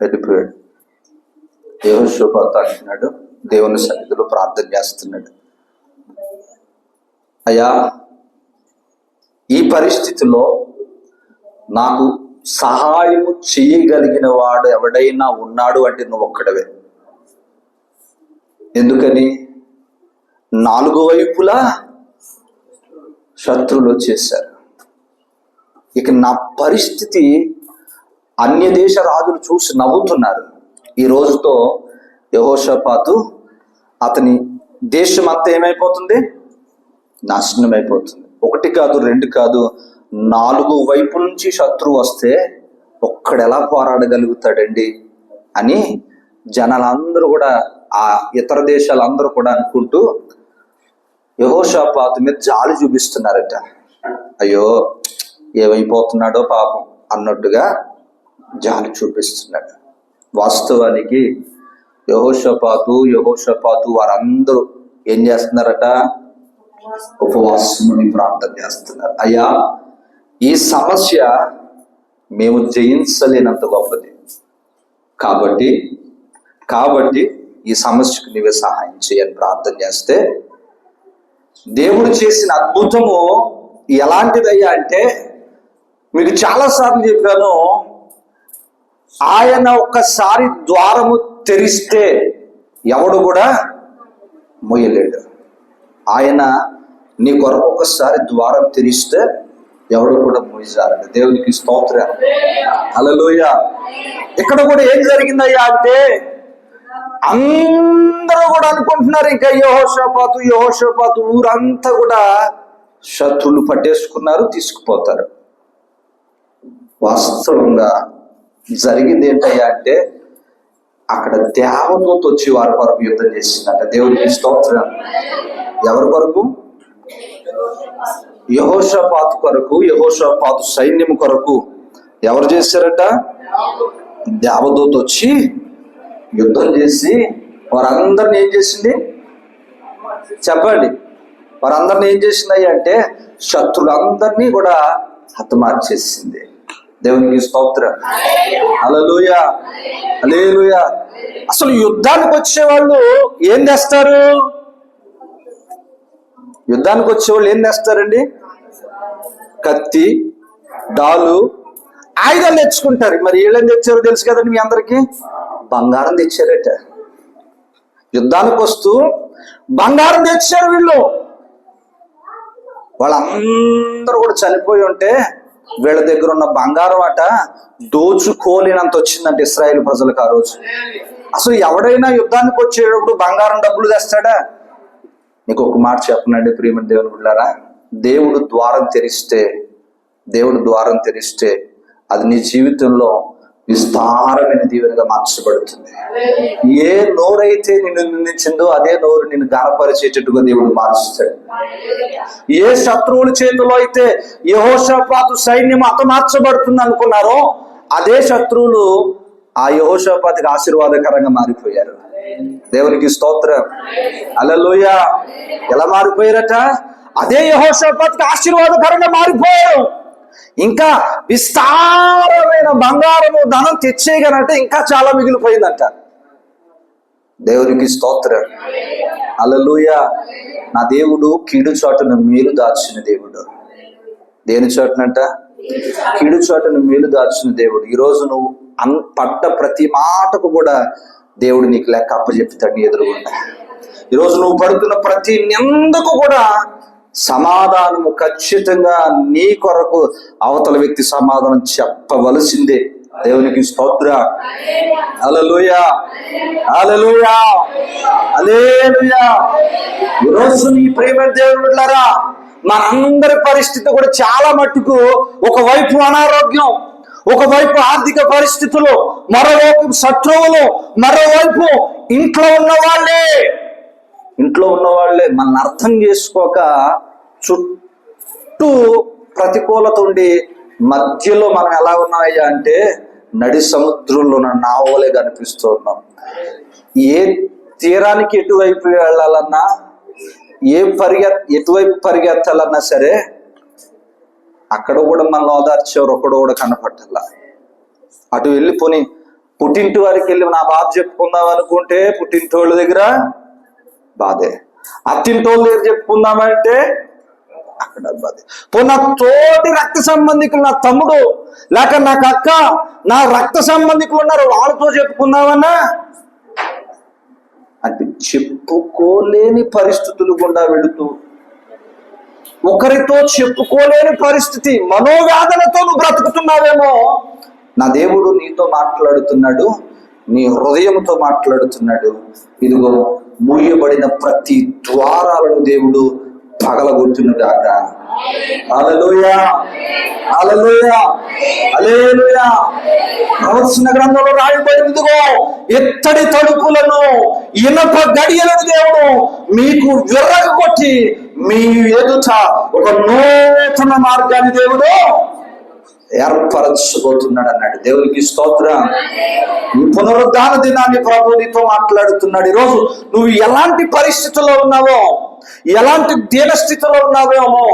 వెళ్ళిపోయాడు. యెహోషాపాతు అంటున్నాడు, దేవుని సన్నిధిలో ప్రార్థన చేస్తున్నాడు, అయ్యా ఈ పరిస్థితిలో నాకు సహాయము చేయగలిగిన వాడు ఎవడైనా ఉన్నాడు అంటే నువ్వు ఒక్కడవే. ఎందుకని? 4 వైపులా శత్రువులు వచ్చేసారు. ఇక నా పరిస్థితి అన్య దేశ రాజులు చూసి నవ్వుతున్నారు. ఈ రోజుతో యెహోషాపాతు అతని దేశం అంతా ఏమైపోతుంది? నాశనం అయిపోతుంది. 1 కాదు 2 కాదు, 4 వైపుల నుంచి శత్రువు వస్తే ఒక్కడు ఎలా పోరాడగలుగుతాడండి అని జనాలందరూ కూడా, ఆ ఇతర దేశాలందరూ కూడా అనుకుంటూ యెహోషాపాతు మీద జాలి చూపిస్తున్నారట. అయ్యో ఏమైపోతున్నాడో పాపం, అన్నట్టుగా జాలి చూపిస్తున్నాడు. వాస్తవానికి యెహోషాపాతు వారందరూ ఏం చేస్తున్నారట? ఉపవాసముని ప్రార్థన చేస్తున్నారు. అయ్యా, ఈ సమస్య మేము జయించలేనంత గొప్పది, కాబట్టి ఈ సమస్యకు నీవే సహాయం చేయని ప్రార్థన చేస్తే దేవుడు చేసిన అద్భుతము ఎలాంటిదయ్యా అంటే, మీకు చాలాసార్లు చెప్పాను, ఆయన ఒక్కసారి ద్వారము తెరిస్తే ఎవడు కూడా మొయ్యలేడు. ఆయన నీ కొరకు ఒకసారి ద్వారం తెరిస్తే ఎవడు కూడా మోయజాలడు. దేవునికి స్తోత్రం, హల్లెలూయా. ఇక్కడ కూడా ఏం జరిగిందయ్యా అంటే, అందరూ కూడా అనుకుంటున్నారు ఇంకా యెహోషాపాతు ఊరంతా కూడా శత్రువులు పట్టేసుకున్నారు, తీసుకుపోతారు. వాస్తవంగా జరిగింది ఏంటయ్యా అంటే, అక్కడ దేవదూత వచ్చి వారి కొరకు యుద్ధం చేసిందట. దేవునికి స్తోత్రం. ఎవరి కొరకు? యెహోషాపాతు సైన్యం కొరకు ఎవరు చేశారట? దేవదూత వచ్చి యుద్ధం చేసి వారందరిని ఏం చేసింది చెప్పండి? వారందరిని ఏం చేసింది అంటే, శత్రులందరినీ కూడా హతమార్చేసింది. దేవునికి స్తోత్రం, హల్లెలూయా, హల్లెలూయా. అసలు యుద్ధానికి వచ్చేవాళ్ళు ఏం తెస్తారు? యుద్ధానికి వచ్చేవాళ్ళు ఏం తెస్తారండి? కత్తి, డాలు, ఆయుధాలు తెచ్చుకుంటారు. మరి వీళ్ళని తెచ్చారో తెలుసు కదండి మీ అందరికీ. బంగారం తెచ్చారట. యుద్ధానికి వస్తూ బంగారం తెచ్చారు వీళ్ళు. వాళ్ళందరూ కూడా చనిపోయి ఉంటే వీళ్ళ దగ్గర ఉన్న బంగారం అట దోచుకోలేనంత వచ్చిందంటే ఇశ్రాయేలు ప్రజలకు ఆ రోజు. అసలు ఎవడైనా యుద్ధానికి వచ్చేటప్పుడు బంగారం డబ్బులు తెస్తాడా? నీకు ఒక మాట చెప్పనండి ప్రియమైన దేవుని బిడ్డలారా, దేవుడు ద్వారం తెరిస్తే అది నీ జీవితంలో విస్తారమైన దీవెనగా మార్చబడుతుంది. ఏ నోరైతే నిన్ను నిందించిందో అదే నోరు నిన్ను గణపరిచేటట్టుగా దేవుడు మార్చుతాడు. ఏ శత్రువుల చేతిలో అయితే యెహోషాపాతు సైన్యం హతమార్చబడుతుంది అనుకున్నారో అదే శత్రువులు ఆ యెహోషాపాతుకి ఆశీర్వాదకరంగా మారిపోయారు. దేవునికి స్తోత్రం, హల్లెలూయా. ఎలా మారిపోయారట? అదే యెహోషాపాతుకి ఆశీర్వాదకరంగా మారిపోయారు. ఇంకా విస్తారమైన బంగారము ధనం తెచ్చేయగనంటే ఇంకా చాలా మిగిలిపోయిందంట. దేవునికి స్తోత్రం, హల్లెలూయా. నా దేవుడు కీడు చోటున మేలు దాచిన దేవుడు. దేని చోటనంట? కీడు చోటున మేలు దాచిన దేవుడు. ఈరోజు నువ్వు పడ్డ ప్రతి మాటకు కూడా దేవుడు నీకు లెక్క అప్పచెప్తాడు ఎదురుగుండా. ఈరోజు నువ్వు పడుతున్న ప్రతి నిందకు కూడా సమాధానము ఖచ్చితంగా నీ కొరకు అవతల వ్యక్తి సమాధానం చెప్పవలసిందే. దేవునికి స్తోత్రం, హల్లెలూయా, హల్లెలూయా, హల్లెలూయా. ఈరోజు నీ ప్రియమైన దేవుని బిడ్డలారా, మనందరి పరిస్థితి కూడా చాలా మట్టుకు ఒకవైపు అనారోగ్యం, ఒకవైపు ఆర్థిక పరిస్థితులు, మరోవైపు శత్రువులు, మరోవైపు ఇంట్లో ఉన్న వాళ్ళే మనల్ని అర్థం చేసుకోక చుట్టూ ప్రతికూలత ఉండి మధ్యలో మనం ఎలా ఉన్నాయా అంటే నడి సముద్రంలో ఉన్న నావలే కనిపిస్తూ ఉన్నాం. ఏ తీరానికి ఎటువైపు వెళ్ళాలన్నా, ఎటువైపు పరిగెత్తాలన్నా సరే అక్కడ కూడా మనల్ని ఓదార్చేవారు ఒకడు కూడా కనపట్టాల. అటు వెళ్ళిపోని పుట్టింటి వారికి వెళ్ళి నా బాధ చెప్పుకుందాం అనుకుంటే పుట్టింటి వాళ్ళ దగ్గర బాధే, అత్తింటోళ్ళ దగ్గర చెప్పుకుందామంటే అక్కడ బాధే. నా తోటి రక్త సంబంధికులు, నా తమ్ముడు లేక నాకు అక్క, నా రక్త సంబంధికులు ఉన్నారు, వాళ్ళతో చెప్పుకుందామన్నా అంటే చెప్పుకోలేని పరిస్థితులు గుండా వెళుతూ, ఒకరితో చెప్పుకోలేని పరిస్థితి, మనోవేదనతో నువ్వు బ్రతుకుతున్నావేమో. నా దేవుడు నీతో మాట్లాడుతున్నాడు, నీ హృదయంతో మాట్లాడుతున్నాడు. ఇదిగో మూయబడిన ప్రతి ద్వారాలను దేవుడు పగలగొట్టునుగాక. హల్లెలూయా, హల్లెలూయా, హల్లెలూయా. ప్రవచన గ్రంథంలో రాయబడింది, ఇదిగో ఇత్తడి తలుపులను, ఇనప గడియలను దేవుడు మీకు విర్రగొట్టి మీ ఎదుట ఒక నూతన మార్గాన్ని దేవుడు ఏర్పరచబోతున్నాడు అన్నాడు. దేవునికి స్తోత్రం. ఈ పునరుద్ధాన దినాన్ని ప్రభు నీతో మాట్లాడుతున్నాడు. ఈరోజు నువ్వు ఎలాంటి పరిస్థితుల్లో ఉన్నావో, ఎలాంటి దీనస్థితిలో ఉన్నావేమో,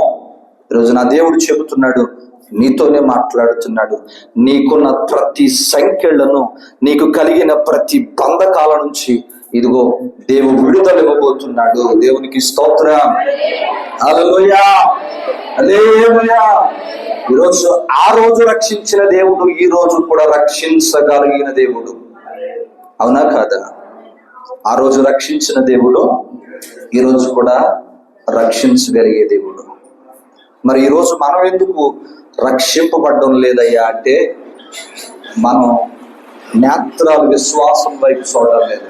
ఈరోజు నా దేవుడు చెబుతున్నాడు, నీతోనే మాట్లాడుతున్నాడు. నీకున్న ప్రతి సంఖ్యలను, నీకు కలిగిన ప్రతి బంధకాల నుంచి ఇదిగో దేవుడు విడుదల ఇవ్వబోతున్నాడు. దేవునికి స్తోత్రం. హల్లెలూయా, హల్లెలూయా. ఈరోజు ఆ రోజు రక్షించిన దేవుడు ఈ రోజు కూడా రక్షించగలిగిన దేవుడు. అవునా కాదా? ఆ రోజు రక్షించిన దేవుడు ఈరోజు కూడా రక్షించగలిగే దేవుడు. మరి ఈరోజు మనం ఎందుకు రక్షింపబడడం లేదయ్యా అంటే, మనం నేత్రాలు విశ్వాసం వైపు చూడడం లేదు.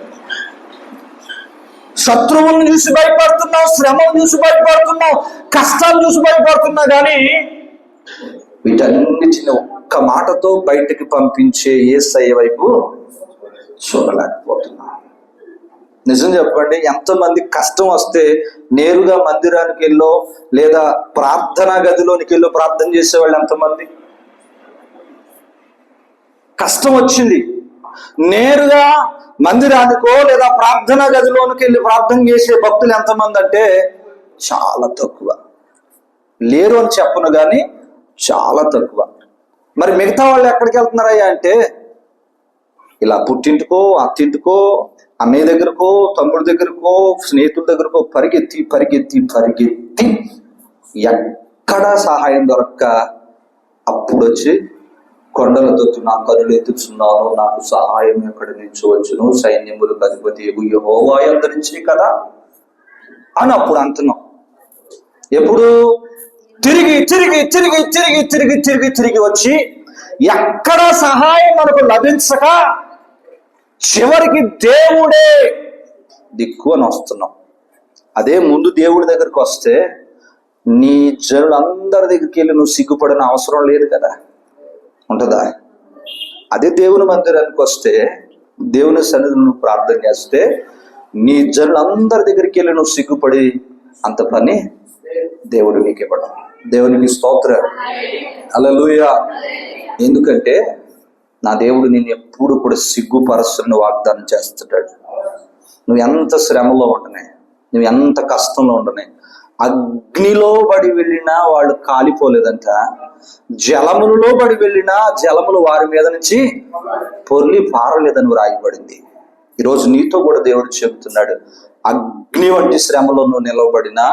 శత్రువులను చూసి భయపడుతున్నావు, శ్రమను చూసి భయపడుతున్నావు, కష్టాలు చూసి భయపడుతున్నావు, కానీ వీటన్నిటిని ఒక్క మాటతో బయటికి పంపించే యేసయ్య వైపు చూడలేకపోతున్నాం. నిజం చెప్పండి, ఎంతమంది కష్టం వస్తే నేరుగా మందిరానికి వెళ్ళో లేదా ప్రార్థనా గదిలోనికి వెళ్ళో ప్రార్థన చేసేవాళ్ళు ఎంతమంది? కష్టం వచ్చింది, నేరుగా మందిరానికో లేదా ప్రార్థనా గదిలోనికి వెళ్ళి ప్రార్థన చేసే భక్తులు ఎంతమంది అంటే చాలా తక్కువ. లేరు అని చెప్పను కానీ చాలా తక్కువ. మరి మిగతా వాళ్ళు ఎక్కడికి వెళ్తున్నారయ్యా అంటే, ఇలా పుట్టింటికో, అత్తింటికో, అన్నయ్య దగ్గరకో, తమ్ముడి దగ్గరకో, స్నేహితుల దగ్గరకో పరిగెత్తి పరిగెత్తి పరిగెత్తి ఎక్కడ సహాయం దొరక్క అప్పుడు వచ్చి కొండలతో నా కనులు ఎత్తుచున్నాను, నాకు సహాయం ఎక్కడి నుంచి వచ్చును, సైన్యములకు అధిపతి యెహోవా యొద్ద నుంచి కదా అని అప్పుడు అంటున్నాం. ఎప్పుడు తిరిగి తిరిగి తిరిగి తిరిగి తిరిగి తిరిగి తిరిగి వచ్చి ఎక్కడ సహాయం మనకు లభించక చివరికి దేవుడే దిక్కు అని వస్తున్నాం. అదే ముందు దేవుడి దగ్గరికి వస్తే నీ జనులందరి దగ్గరికి వెళ్ళి నువ్వు సిగ్గుపడిన అవసరం లేదు కదా, ఉంటుందా? అదే దేవుని మందిరానికి వస్తే, దేవుని సన్నిధిలో నువ్వు ప్రార్థన చేస్తే నీ జనులందరి దగ్గరికి వెళ్ళి నువ్వు సిగ్గుపడి అంత పని దేవుడు నీకు ఇవ్వడం. దేవునికి స్తోత్రం. హల్లెలూయా. ఎందుకంటే నా దేవుడు నేను ఎప్పుడు కూడా సిగ్గుపరచుని వాగ్దానం చేస్తున్నాడు. నువ్వు ఎంత శ్రమలో ఉండనే, నువ్వు ఎంత కష్టంలో ఉండనే, అగ్నిలో పడి వెళ్ళినా వాళ్ళు కాలిపోలేదంట, జలములలో పడి వెళ్ళినా జలములు వారి మీద నుంచి పొర్లి పారలేదని రాయబడింది. ఈరోజు నీతో కూడా దేవుడు చెబుతున్నాడు, అగ్ని వంటి శ్రమలో నువ్వు నిలవబడినా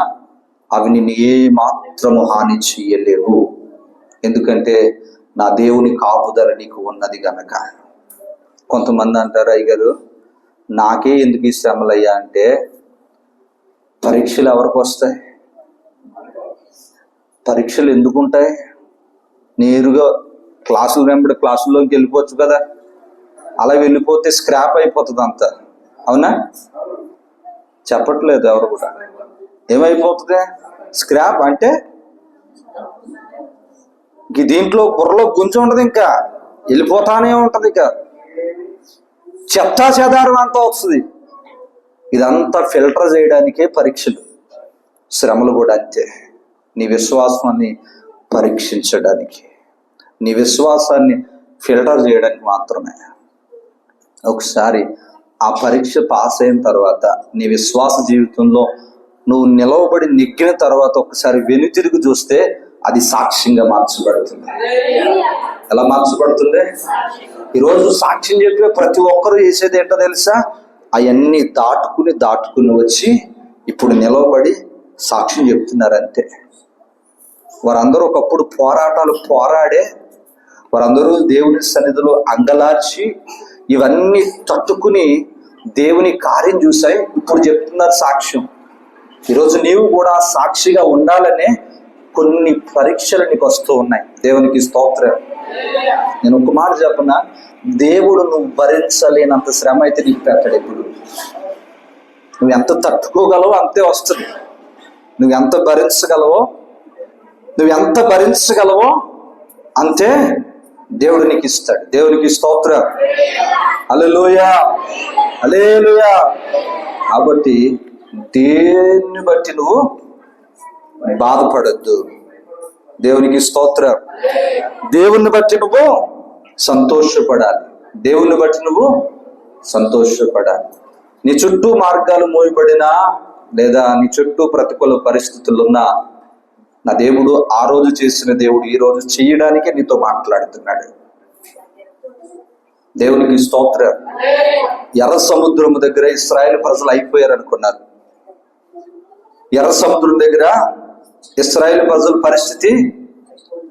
అవి నిన్ను ఏ మాత్రము హాని చేయలేవు. ఎందుకంటే నా దేవుని కాపుదల నీకు ఉన్నది గనక. కొంతమంది అంటారు, అయ్యగారు నాకే ఎందుకు ఈ శ్రమలయ్యా అంటే, పరీక్షలు ఎవరికి వస్తాయి? పరీక్షలు ఎందుకు ఉంటాయి? నేరుగా క్లాసులు వెంబడి క్లాసుల్లోకి వెళ్ళిపోవచ్చు కదా. అలా వెళ్ళిపోతే స్క్రాప్ అయిపోతుంది అంతా. అవునా? చెప్పట్లేదు ఎవరు కూడా. ఏమైపోతుంది? స్క్రాప్ అంటే దీంట్లో బుర్రలో గుంజ ఉండదు, ఇంకా వెళ్ళిపోతానే ఉంటది, ఇక చెత్తా చెదారం అంతా వస్తుంది. ఇదంతా ఫిల్టర్ చేయడానికే పరీక్షలు, శ్రమలు కూడా అంతే. నీ విశ్వాసాన్ని పరీక్షించడానికి, నీ విశ్వాసాన్ని ఫిల్టర్ చేయడానికి మాత్రమే. ఒకసారి ఆ పరీక్ష పాస్ అయిన తర్వాత నీ విశ్వాస జీవితంలో నువ్వు నిలవబడి నెగ్గిన తర్వాత ఒకసారి వెనుతిరిగి చూస్తే అది సాక్ష్యంగా మార్చబడుతుంది. ఎలా మార్చబడుతుంది? ఈరోజు సాక్ష్యం చెప్పే ప్రతి ఒక్కరూ చేసేది ఏంటో తెలుసా? అవన్నీ దాటుకుని వచ్చి ఇప్పుడు నిలవబడి సాక్ష్యం చెప్తున్నారు అంతే. వారందరూ ఒకప్పుడు పోరాటాలు పోరాడే, వారందరూ దేవుని సన్నిధిలో అంగలార్చి ఇవన్నీ తట్టుకుని దేవుని కార్యం చూసాయి, ఇప్పుడు చెప్తున్నారు సాక్ష్యం. ఈరోజు నీవు కూడా సాక్షిగా ఉండాలనే కొన్ని పరీక్షలు నీకు వస్తూ ఉన్నాయి. దేవునికి స్తోత్రం. నేను ఒక మాట చెప్పనా, దేవుడు నువ్వు భరించలేనంత శ్రమ అయితే నీకు పెట్టాడు. ఇప్పుడు నువ్వు ఎంత తట్టుకోగలవో అంతే వస్తుంది. నువ్వు ఎంత భరించగలవో అంతే దేవుడు నీకు ఇస్తాడు. దేవునికి స్తోత్రం. హల్లెలూయా, హల్లెలూయా. కాబట్టి దేన్ని బట్టి నువ్వు బాధపడద్దు. దేవునికి స్తోత్రం. దేవుణ్ణి బట్టి నువ్వు సంతోషపడాలి. దేవుణ్ణి బట్టి నువ్వు సంతోషపడాలి. నీ చుట్టూ మార్గాలు మూయబడినా లేదా నీ చుట్టూ ప్రతికూల పరిస్థితులున్నా నా దేవుడు ఆ రోజు చేసిన దేవుడు ఈ రోజు చేయడానికే నీతో మాట్లాడుతున్నాడు. దేవునికి స్తోత్రం. ఎర్ర సముద్రం దగ్గర ఇశ్రాయేలు ప్రజలు అయిపోయారు అనుకున్నారు. ఎర్ర సముద్రం దగ్గర ఇశ్రాయేలు ప్రజల పరిస్థితి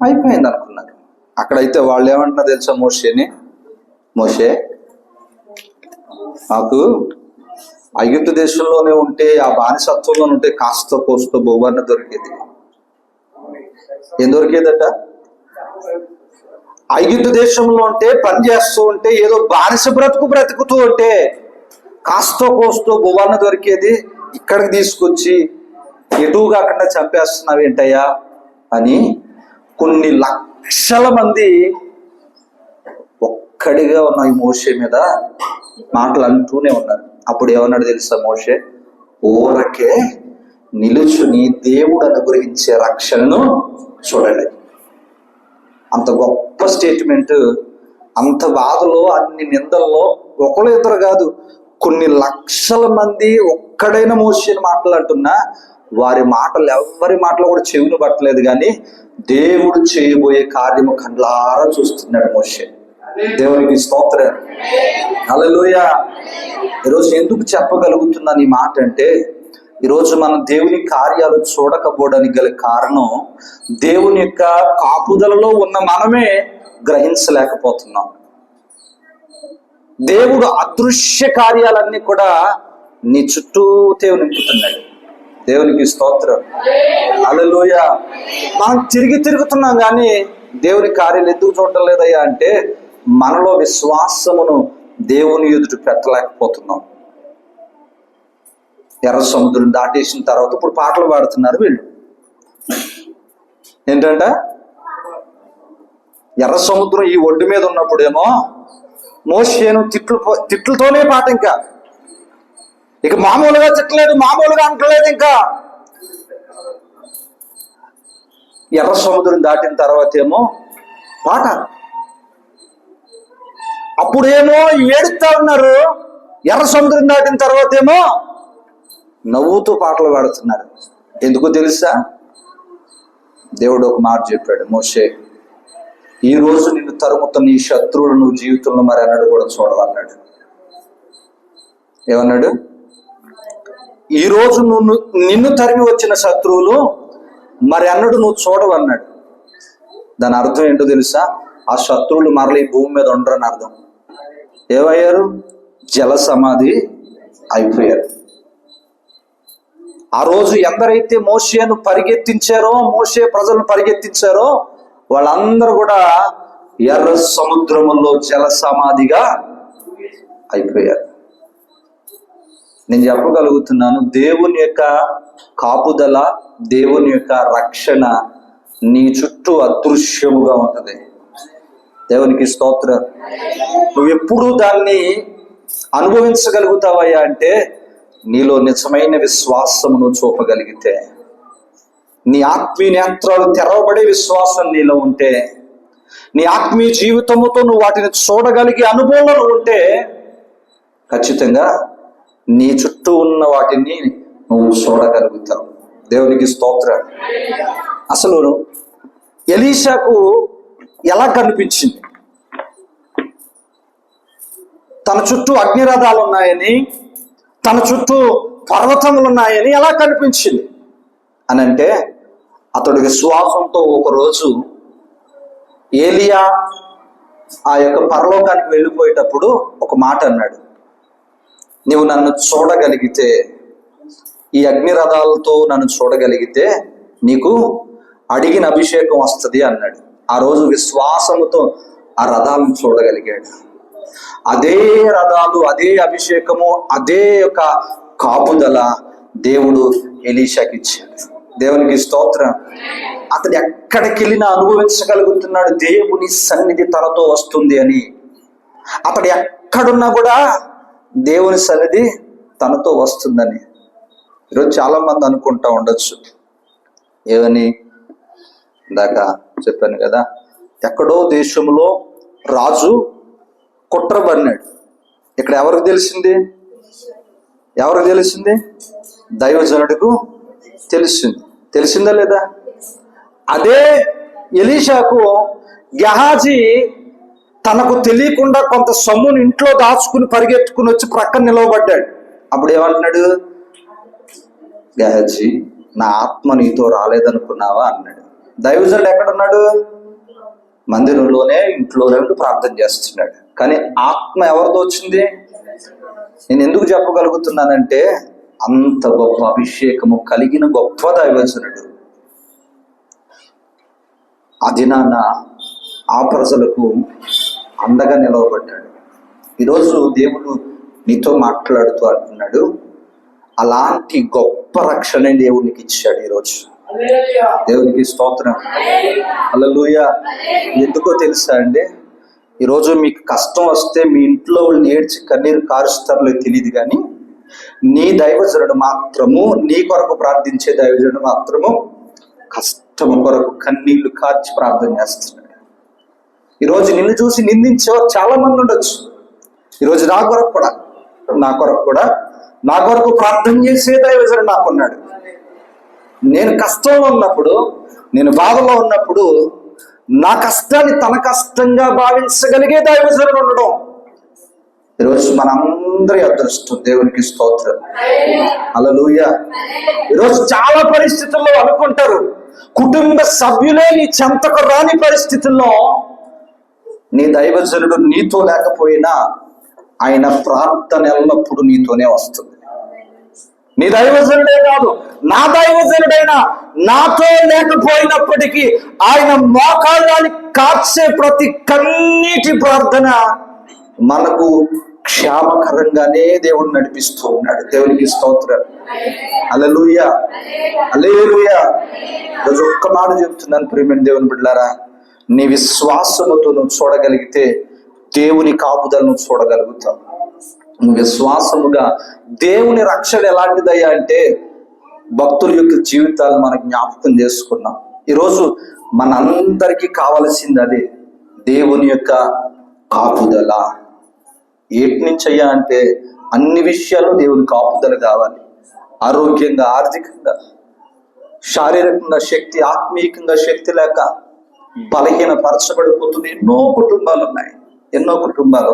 అయిపోయింది అనుకున్నారు. అక్కడైతే వాళ్ళు ఏమంటున్నా తెలుసా మోషేని, మోషే నాకు ఐగుప్తు దేశంలోనే ఉంటే ఆ బానిసత్వంలో ఉంటే కాస్త కోస్తో బొవ్వన్న దొరికేది. ఏం దొరికేదట? ఐగుప్తు దేశంలో ఉంటే పని చేస్తూ ఉంటే ఏదో బానిస బ్రతుకుతూ ఉంటే కాస్తో కోస్తో బొవ్వన్న దొరికేది. ఇక్కడికి తీసుకొచ్చి ఎటు కాకుండా చంపేస్తున్నావు ఏంటయ్యా అని కొన్ని లక్షల మంది ఒక్కడిగా ఉన్న ఈ మోషే మీద మాటలు అంటూనే ఉన్నారు. అప్పుడు ఏమన్నాడు తెలుసా మోషే? ఊరకే నిలుచుని దేవుడు అనుగ్రహించే రక్షణను చూడండి. అంత గొప్ప స్టేట్మెంట్. అంత బాధలో అన్ని నిందల్లో ఒకళ్ళు ఇద్దరు కాదు, కొన్ని లక్షల మంది ఒక్కడైన మోషేని మాట్లాడుతున్నా వారి మాటలు ఎవరి మాటలు కూడా చెవిని పట్టలేదు, కానీ దేవుడు చేయబోయే కార్యము కండ్లారా చూస్తున్నాడు మోషే. దేవునికి స్తోత్రం. హల్లెలూయా. ఈరోజు ఎందుకు చెప్పగలుగుతున్నాను ఈ మాట అంటే, ఈరోజు మనం దేవుని కార్యాలు చూడకపోవడానికి గల కారణం దేవుని యొక్క కాపుదలలో ఉన్న మనమే గ్రహించలేకపోతున్నాం. దేవుడు అదృశ్య కార్యాలన్నీ కూడా నీ చుట్టూతే నింపుతున్నాడు. దేవునికి స్తోత్రం. హల్లెలూయా. మనం తిరుగుతున్నాం కానీ దేవుని కార్యాలు ఎందుకు చూడటం లేదయ్యా అంటే మనలో విశ్వాసమును దేవుని ఎదుట పెట్టలేకపోతున్నాం. ఎర్ర సముద్రం దాటేసిన తర్వాత ఇప్పుడు పాటలు పాడుతున్నారు వీళ్ళు. ఏంటంట? ఎర్ర సముద్రం ఈ ఒడ్డు మీద ఉన్నప్పుడేమో మోషేను తిట్లతోనే పాట, ఇక మామూలుగా తిట్టలేదు, మామూలుగా అంటలేదు. ఇంకా ఎర్ర సముద్రం దాటిన తర్వాత ఏమో పాట. అప్పుడేమో ఏడుస్తా ఉన్నారు, ఎర్ర సముద్రం దాటిన తర్వాత ఏమో నవ్వుతూ పాటలు పాడుతున్నారు. ఎందుకు తెలుసా? దేవుడు ఒక మాట చెప్పాడు, మోషే ఈ రోజు నిన్ను తరుముతున్న నీ శత్రువులు నువ్వు జీవితంలో మరి అన్నాడు కూడా చూడవన్నాడు. ఏమన్నాడు? ఈ రోజు నిన్ను తరిమి వచ్చిన శత్రువులు మరి అన్నడు నువ్వు చూడవన్నాడు. దాని అర్థం ఏంటో తెలుసా? ఆ శత్రువులు మరల ఈ భూమి మీద ఉండరని అర్థం. ఏమయ్యారు? జల సమాధి అయిపోయారు. ఆ రోజు ఎందరైతే మోషేను పరిగెత్తించారో, మోషే ప్రజలను పరిగెత్తించారో వాళ్ళందరూ కూడా ఎర్ర సముద్రములో జల సమాధిగా అయిపోయారు. నేను చెప్పగలుగుతున్నాను, దేవుని యొక్క కాపుదల, దేవుని యొక్క రక్షణ నీ చుట్టూ అదృశ్యముగా ఉంటుంది. దేవునికి స్తోత్రం. నువ్వు ఎప్పుడు దాన్ని అనుభవించగలుగుతావయ్యా అంటే నీలో నిజమైన విశ్వాసమును చూపగలిగితే, నీ ఆత్మీయ నేత్రాలు తెరవబడే విశ్వాసం నీలో ఉంటే, నీ ఆత్మీయ జీవితముతో నువ్వు వాటిని చూడగలిగే అనుభవంలో ఉంటే ఖచ్చితంగా నీ చుట్టూ ఉన్న వాటిని నువ్వు చూడగలుగుతావు. దేవునికి స్తోత్రం. అసలు ఎలీషాకు ఎలా కనిపించింది? తన చుట్టూ అగ్నిరథాలు ఉన్నాయని, తన చుట్టూ పర్వతములు ఉన్నాయని ఎలా కనిపించింది అని అంటే, అతడి విశ్వాసంతో ఒకరోజు ఏలియా ఆ యొక్క పరలోకానికి వెళ్ళిపోయేటప్పుడు ఒక మాట అన్నాడు, నీవు నన్ను చూడగలిగితే, ఈ అగ్నిరథాలతో నన్ను చూడగలిగితే నీకు అడిగిన అభిషేకం వస్తుంది అన్నాడు. ఆ రోజు విశ్వాసముతో ఆ రథాలను చూడగలిగాడు. అదే రథాలు, అదే అభిషేకము, అదే యొక్క కాపుదల దేవుడు ఎలీషాకి ఇచ్చాడు. దేవునికి స్తోత్రం. అతడు ఎక్కడికి వెళ్ళినా అనుభవించగలుగుతున్నాడు దేవుని సన్నిధి తనతో వస్తుంది అని. అతడు ఎక్కడున్నా కూడా దేవుని సన్నిధి తనతో వస్తుందని. ఈరోజు చాలా మంది అనుకుంటా ఉండొచ్చు, ఏమని? ఇందాక చెప్పాను కదా, ఎక్కడో దేశంలో రాజు కుట్రబడినాడు. ఇక్కడ ఎవరికి తెలిసింది? దైవజనుడికి తెలిసిందా లేదా? అదే ఎలీషాకు గెహాజీ తనకు తెలియకుండా కొంత సొమ్మును ఇంట్లో దాచుకుని పరిగెత్తుకుని వచ్చి ప్రక్కన నిలవబడ్డాడు. అప్పుడు ఏమంటున్నాడు? గెహాజీ, నా ఆత్మ నీతో రాలేదనుకున్నావా అన్నాడు. దైవజనుడు ఎక్కడున్నాడు? మందిరంలోనే, ఇంట్లోనే ప్రార్థన చేస్తున్నాడు. కానీ ఆత్మ ఎవరితో వచ్చింది? నేను ఎందుకు చెప్పగలుగుతున్నానంటే, అంత గొప్ప అభిషేకము కలిగిన గొప్ప దైవజనుడు అది నాన్న ఆ ప్రజలకు అండగా నిలవబడ్డాడు. ఈరోజు దేవుడు నీతో మాట్లాడుతూ అంటున్నాడు, అలాంటి గొప్ప రక్షణ దేవునికి ఇచ్చాడు ఈరోజు. దేవునికి స్తోత్రం, హల్లెలూయా. ఎందుకో తెలుసా అండి, ఈరోజు మీకు కష్టం వస్తే మీ ఇంట్లో వాళ్ళు ఏడ్చి కన్నీరు కారుస్తారో తెలియదు, కానీ నీ దైవజనుడు మాత్రము, నీ కొరకు ప్రార్థించే దైవజనుడు మాత్రము కష్టం కొరకు కన్నీళ్లు కార్చి ప్రార్థన చేస్తున్నాడు. ఈరోజు నిన్ను చూసి నిందించేవారు చాలా మంది ఉండొచ్చు. ఈరోజు నా కొరకు ప్రార్థన చేసే దైవజనుడు నాకున్నాడు. నేను కష్టంలో ఉన్నప్పుడు, నేను బాధలో ఉన్నప్పుడు నా కష్టాన్ని తన కష్టంగా భావించగలిగే దైవజనుడు ఉండడం ఈరోజు మనందరి అదృష్టం. దేవునికి స్తోత్రం, హల్లెలూయా. ఈరోజు చాలా పరిస్థితుల్లో అనుకుంటారు, కుటుంబ సభ్యులే నీ చెంతకు రాని పరిస్థితుల్లో నీ దైవజనుడు నీతో లేకపోయినా ఆయన ప్రార్థన ఎల్లప్పుడూ నీతోనే వస్తుంది. నీ దైవజనుడే కాదు, నా దైవజనుడైనా నాతో లేకపోయినప్పటికీ ఆయన మోకాళ్ళని కార్చే ప్రతి కన్నీటి ప్రార్థన మనకు క్షేమకరంగానే దేవుడు నడిపిస్తూ ఉన్నాడు. దేవునికి స్తోత్రం, హల్లెలూయా, హల్లెలూయా. రోజు ఒక్క మాట చెప్తున్నాను, ప్రియమైన దేవుని బిడ్డలారా, నీ విశ్వాసముతో నువ్వు చూడగలిగితే దేవుని కాపుదలను చూడగలుగుతావు. విశ్వాసముగా దేవుని రక్షణ ఎలాంటిదయ్యా అంటే, భక్తుల యొక్క జీవితాలు మనం జ్ఞాపకం చేసుకున్నాం. ఈరోజు మనందరికీ కావలసింది అదే, దేవుని యొక్క కాపుదల. ఏటి నుంచి అయ్యా అంటే, అన్ని విషయాల్లో దేవుని కాపుదల కావాలి. ఆరోగ్యంగా, ఆర్థికంగా, శారీరకంగా శక్తి, ఆత్మీయంగా శక్తి లేక బలహీన పరచబడిపోతున్న ఎన్నో కుటుంబాలు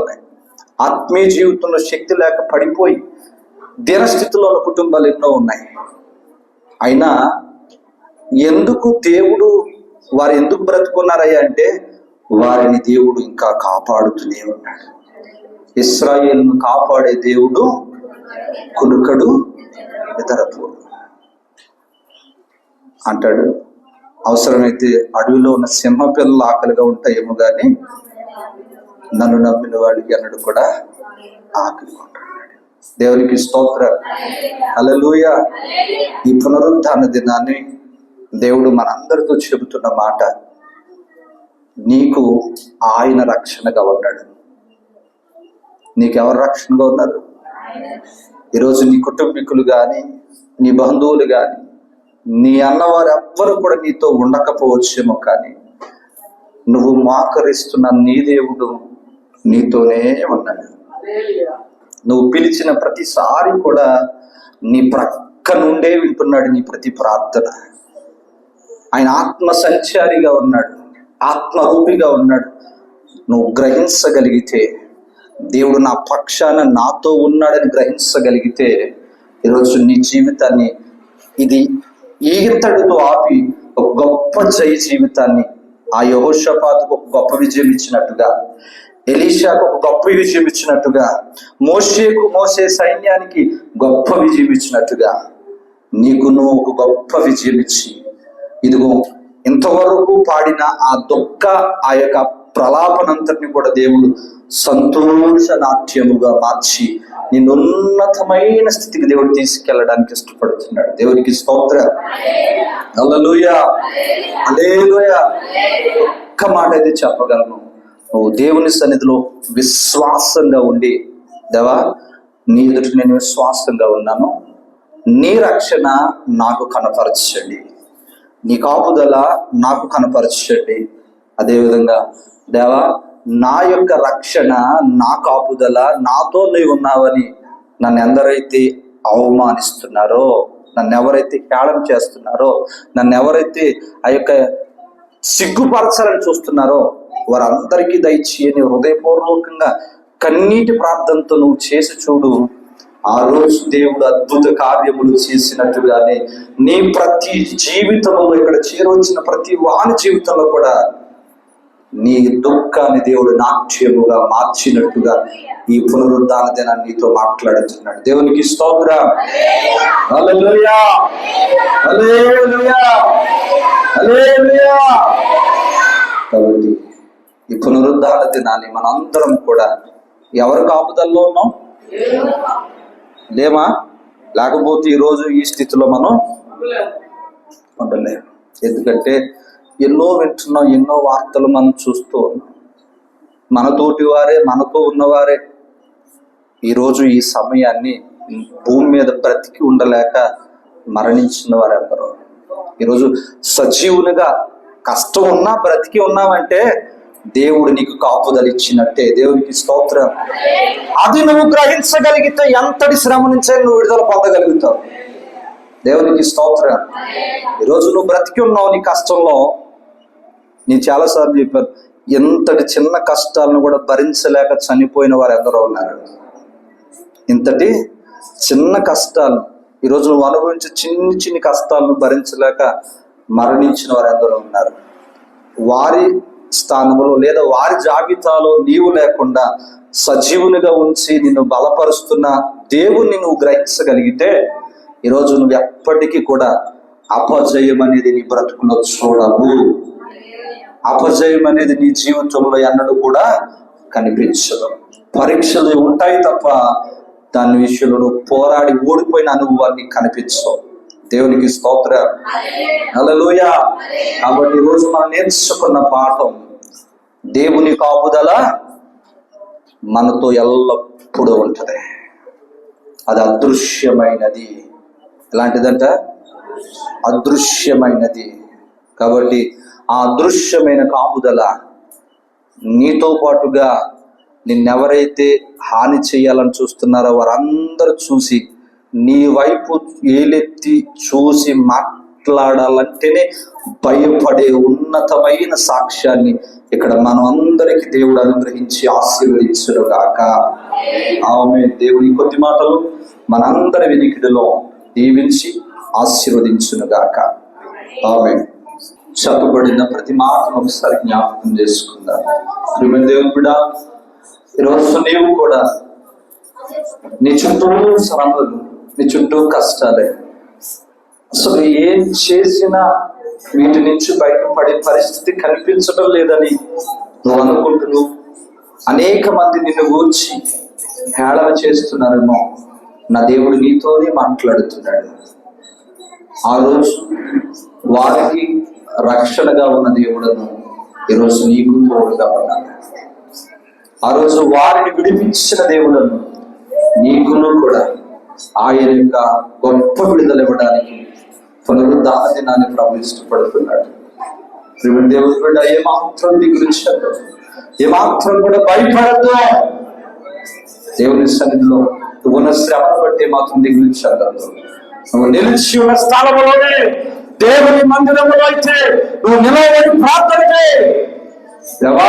ఉన్నాయి. ఆత్మీయ జీవితంలో శక్తి లేక పడిపోయి దీనస్థితిలో ఉన్న కుటుంబాలు ఎన్నో ఉన్నాయి. అయినా ఎందుకు దేవుడు వారు ఎందుకు బ్రతుకున్నారయ్యా అంటే, వారిని దేవుడు ఇంకా కాపాడుతూనే ఉన్నాడు. ఇశ్రాయేలును కాపాడే దేవుడు కునుకడు నిద్రపోడు అంటాడు. అవసరమైతే అడవిలో ఉన్న సింహ పిల్లలు ఆకలిగా ఉంటాయేమో కానీ నన్ను నమ్మిన వాడికి అన్నడు కూడా ఆకలి ఉంటాడు. దేవునికి స్తోత్రం, హల్లెలూయా. ఈ పునరుద్ధాన దినాన్ని దేవుడు మనందరితో చెబుతున్న మాట, నీకు ఆయన రక్షణగా ఉన్నాడు. నీకెవరు రక్షణగా ఉన్నారు? ఈరోజు నీ కుటుంబీకులు కానీ, నీ బంధువులు కానీ, నీ అన్నవారు ఎవ్వరు కూడా నీతో ఉండకపోవచ్చేమో, కానీ నువ్వు మోకరిస్తున్న నీ దేవుడు నీతోనే ఉన్నాడు. నువ్వు పిలిచిన ప్రతిసారి కూడా నీ ప్రక్క నుండే వింటున్నాడు నీ ప్రతి ప్రార్థన. ఆయన ఆత్మ సంచారిగా ఉన్నాడు, ఆత్మరూపిగా ఉన్నాడు. నువ్వు గ్రహించగలిగితే, దేవుడు నా పక్షాన నాతో ఉన్నాడని గ్రహించగలిగితే, ఈరోజు నీ జీవితాన్ని ఇది ఈతడితో ఆపి ఒక గొప్ప జయ జీవితాన్ని, ఆ యెహోషాపాతుకు ఒక గొప్ప విజయం ఇచ్చినట్టుగా, ఎలీషాకు ఒక గొప్ప విజయం ఇచ్చినట్టుగా, మోషే సైన్యానికి గొప్ప విజయం ఇచ్చినట్టుగా, నీకు నువ్వు ఒక గొప్ప విజయం ఇచ్చి, ఇదిగో ఇంతవరకు పాడిన ఆ దుఃఖ, ఆ యొక్క ప్రలాపనంతటిని కూడా దేవుడు సంతోష నాట్యముగా మార్చి నిన్ను ఉన్నతమైన స్థితికి దేవుడు తీసుకెళ్ళడానికి ఇష్టపడుతున్నాడు. దేవునికి స్తోత్రం, హల్లెలూయా, హల్లెలూయా. ఒక్క మాట అయితే చెప్పగలను, నువ్వు దేవుని సన్నిధిలో విశ్వాసంగా ఉండి, దేవా నీ ఎదుట నేను విశ్వాసంగా ఉన్నాను, నీ రక్షణ నాకు కనపరచండి, నీ కాపుదల నాకు కనపరచండి. అదేవిధంగా దేవా, నా యొక్క రక్షణ, నా కాపుదల, నాతో నీవు ఉన్నావని నన్ను ఎందరైతే అవమానిస్తున్నారో, నన్ను ఎవరైతే హేళన చేస్తున్నారో, నన్ను ఎవరైతే ఆ యొక్క సిగ్గుపరచాలని చూస్తున్నారో వారందరికీ దయచేయని హృదయపూర్వకంగా కన్నీటి ప్రార్థనతో నువ్వు చేసి చూడు. ఆ రోజు దేవుడు అద్భుత కార్యములు చేసినట్టుగానే నీ ప్రతి జీవితంలో, ఇక్కడ చేరవచ్చిన ప్రతి వాని జీవితంలో కూడా నీ దుఃఖాన్ని దేవుడు నాట్యముగా మార్చినట్టుగా ఈ పునరుద్ధాన దినాన్ని నీతో మాట్లాడుతున్నాడు. దేవునికి స్తోత్రం. హల్లెలూయా, హల్లెలూయా, హల్లెలూయా. కాబట్టి ఈ పునరుద్ధాన దినాన్ని మనందరం కూడా ఎవరి కాపుదల్లో ఉన్నాం? లేమా? లేకపోతే ఈరోజు ఈ స్థితిలో మనం ఉండలేము. ఎందుకంటే ఎన్నో వింటున్నాం, ఎన్నో వార్తలు మనం చూస్తూ ఉన్నాం. మనతోటి వారే, మనతో ఉన్నవారే ఈరోజు ఈ సమయాన్ని భూమి మీద బ్రతికి ఉండలేక మరణించిన వారెందరో. ఈరోజు సజీవునిగా కష్టం ఉన్నా బ్రతికి ఉన్నామంటే దేవుడు నీకు కాపుదల ఇచ్చినట్టే. దేవునికి స్తోత్రం. అది నువ్వు గ్రహించగలిగితే ఎంతటి శ్రమ నుంచే నువ్వు విడుదల పొందగలుగుతావు. దేవునికి స్తోత్రం. ఈరోజు నువ్వు బ్రతికి ఉన్నావు నీ కష్టంలో. నేను చాలాసార్లు చెప్పాను, ఎంతటి చిన్న కష్టాలను కూడా భరించలేక చనిపోయిన వారు ఎందరో ఉన్నారు. ఇంతటి చిన్న కష్టాలు ఈరోజు నువ్వు అనుభవించే చిన్ని కష్టాలను భరించలేక మరణించిన వారు ఎందరో ఉన్నారు. వారి స్థానంలో లేదా వారి జాబితాలో నీవు లేకుండా సజీవునిగా ఉంచి నిన్ను బలపరుస్తున్న దేవుణ్ణి నువ్వు గ్రహించగలిగితే ఈరోజు నువ్వు ఎప్పటికీ కూడా అపజయం అనేది నీ బ్రతుకులో చూడవు. అపజయం అనేది నీ జీవితంలో ఎన్నడూ కూడా కనిపించదు. పరీక్షలు ఉంటాయి తప్ప దాని విషయంలో నువ్వు పోరాడి ఓడిపోయిన అనుభవాన్ని కనిపించవు. దేవునికి స్తోత్రం. హల్లెలూయా. కాబట్టి ఈరోజు మనం నేర్చుకున్న పాఠం, దేవుని కాపుదల మనతో ఎల్లప్పుడూ ఉంటది. అది అదృశ్యమైనది. ఎలాంటిదంట? అదృశ్యమైనది. కాబట్టి ఆ అదృశ్యమైన కాపుదల నీతో పాటుగా నిన్నెవరైతే హాని చేయాలని చూస్తున్నారో వారందరూ చూసి నీ వైపు ఏలెత్తి చూసి మాట్లాడాలంటేనే భయపడే ఉన్నతమైన సాక్ష్యాన్ని ఇక్కడ మనం అందరికీ దేవుడు అనుగ్రహించి ఆశీర్వదించుగాక. ఆమె దేవుడి కొద్ది మాటలు మనందరి వినికిడిలో దీవించి ఆశీర్వదించునుగాక. ఆమె చెప్పబడిన ప్రతి మాటను ఒకసారి జ్ఞాపకం చేసుకుందాం. ప్రియమైన దేవుని బిడ్డ, ఈరోజు నీవు కూడా నీ చుట్టూ శ్రమలు, నీ చుట్టూ కష్టాలే, అసలు ఏం చేసినా వీటి నుంచి బయటపడే పరిస్థితి కనిపించడం లేదని నువ్వు అనుకుంటున్నావు. అనేక మంది నిన్ను గూర్చి హేళన చేస్తున్నారేమో. నా దేవుడు నీతోనే మాట్లాడుతున్నాడు. ఆ రోజు వారికి రక్షణగా ఉన్న దేవుడను ఈరోజు నీకు తోడుగా ఉన్నాను. ఆ రోజు వారిని విడిపించిన దేవుడను నీకును కూడా ఆయన యొక్క గొప్ప విడుదల ఇవ్వడానికి పునరుద్ధాన దినాన్ని ప్రభు ఇష్టపడుతున్నాడు. దేవుడి బిడ్డ, ఏమాత్రం దిగులు చెందదు, ఏమాత్రం కూడా భయపడద్దు. దేవుని సన్నిధిలో నువ్వు ఉన్న శ్రమను బట్టి మాత్రం దిగులు చెందదు. నువ్వు నిలిచి ఉన్న స్థలంలోనే, దేవుని మందిరంలో అయితే నువ్వు నిలబడి ప్రార్థన చేయి. దేవా,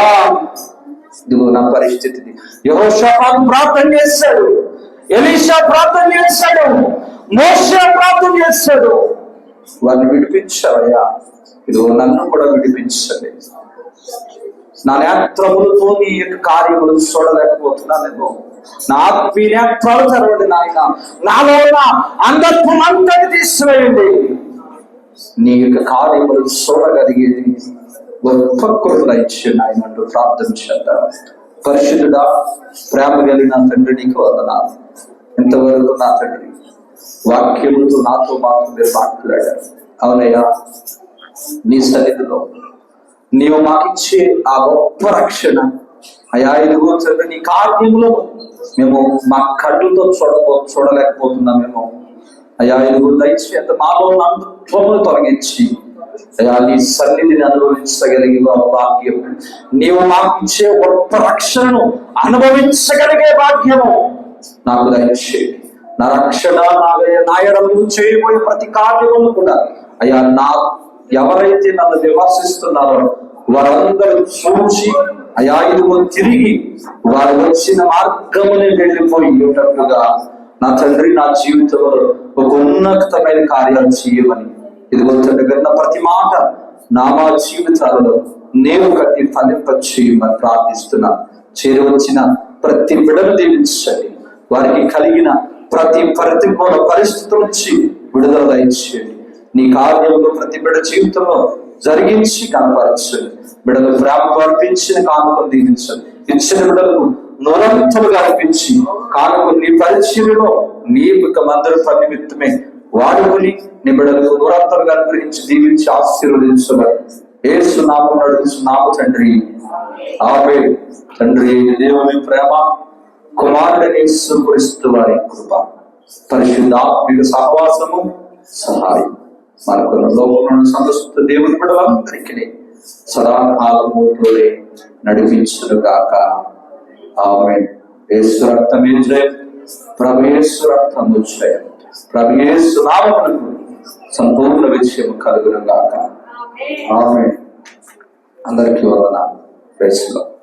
ఇదిగో నా పరిస్థితిని. యెహోషాపాతు ప్రార్థన చేశాడు, ఎలీషా ప్రార్థన చేశాడు, మోషే ప్రార్థన చేశాడు. వారిని విడిపించావయ్యా, ఇదిగో నన్ను కూడా విడిపించండి. నా నేత్రములతో నీ యొక్క కార్యములు చూడలేకపోతున్నానేమో. నా ఆత్మీయ నేత్రాలు తెరవండి నాయన. నాలో ఉన్న అంధత్వం అంతటి తీసివేయండి. నీ యొక్క కార్యములు చూడగలిగేది గొప్ప కృప ఇచ్చిన ఆయన అంటూ ప్రార్థన చేద్దాం. పరిశుద్ధుడా, ప్రేమ కలిగిన తండ్రి, నీకు వందనాలు. ఇంతవరకు నా తండ్రి వాక్యముతో నాతో మాత్రం మీరు మాట్లాడారు. అవునయ్యా, నీ సన్నిధిలో నీవు మాకిచ్చే ఆ గొప్ప రక్షణ అయా, ఇదిగో తండ్రి, నీ కార్యములో మేము మా కళ్ళుతో చూడలేకపోతున్నామేమో. అయా, ఇదిగో దయచేసి మాలో అంధత్వమును తొలగించి అయ్యా నీ సన్నిధిని అనుభవించగలిగే భాగ్యం, నీవు మాకు ఇచ్చే గొప్ప రక్షణను అనుభవించగలిగే భాగ్యము నాకు దయచేయండి. నా రక్షణ నా ఎడలు చేయబోయే ప్రతి కార్యమును కూడా అయ్యా ఎవరైతే నన్ను విమర్శిస్తున్నారో వారందరూ చూసి అయ్యా ఇదిగో తిరిగి వారు వచ్చిన మార్గమునే వెళ్ళిపోయేటట్టుగా నా తండ్రి నా జీవితంలో ఒక ఉన్నతమైన కార్యాలు చేయమని, ఇదిగో తండ్రి విన్న ప్రతి మాట మా జీవితాలలో నేను కట్టి ఫలింప చేయమని ప్రార్థిస్తున్నాను. చేరవచ్చిన ప్రతి బిడ్డను దీవించండి, వారికి కలిగిన ప్రతి ప్రతికూల పరిస్థితుల నుంచి విడుదల దయచేయండి. నీ కార్యంలో ప్రతి బిడ్డ జీవితంలో జరిగించి కనపరచండి. బిడ్డలు ప్రేమకు అర్పించిన కానుకలు దీవించండి. ఇచ్చిన బిడ్డలకు నూరంతలుగా అర్పించి కానుక నీ పరిచర్యలో నీ యొక్క మందిర నిమిత్తమే వాడుకొని నీ బిడ్డలకు నూరంతలుగా అనుగ్రహించి దీవించి ఆశీర్వదించమని యేసు నామమున అడుగుచున్నాము తండ్రి, ఆమేన్. తండ్రి దేవుని ప్రేమ, కుమారుడైన యేసుక్రీస్తు వారి కృప, పరిశుద్ధాత్మిక సహవాసము, సహాయం మనకు లోకంలో సమస్త దేవుని బిడ్డలందరికీ సదాకాలము తోడే నడిపించును గాక. ఆమేన్. యేసు రక్తమే జయం, ప్రభు యేసు రక్తము జయం, ప్రభు యేసు నామమునకు సంపూర్ణ విజయం కలుగును గాక. ఆమేన్. అందరికీ వందనాలు. Praise the lord.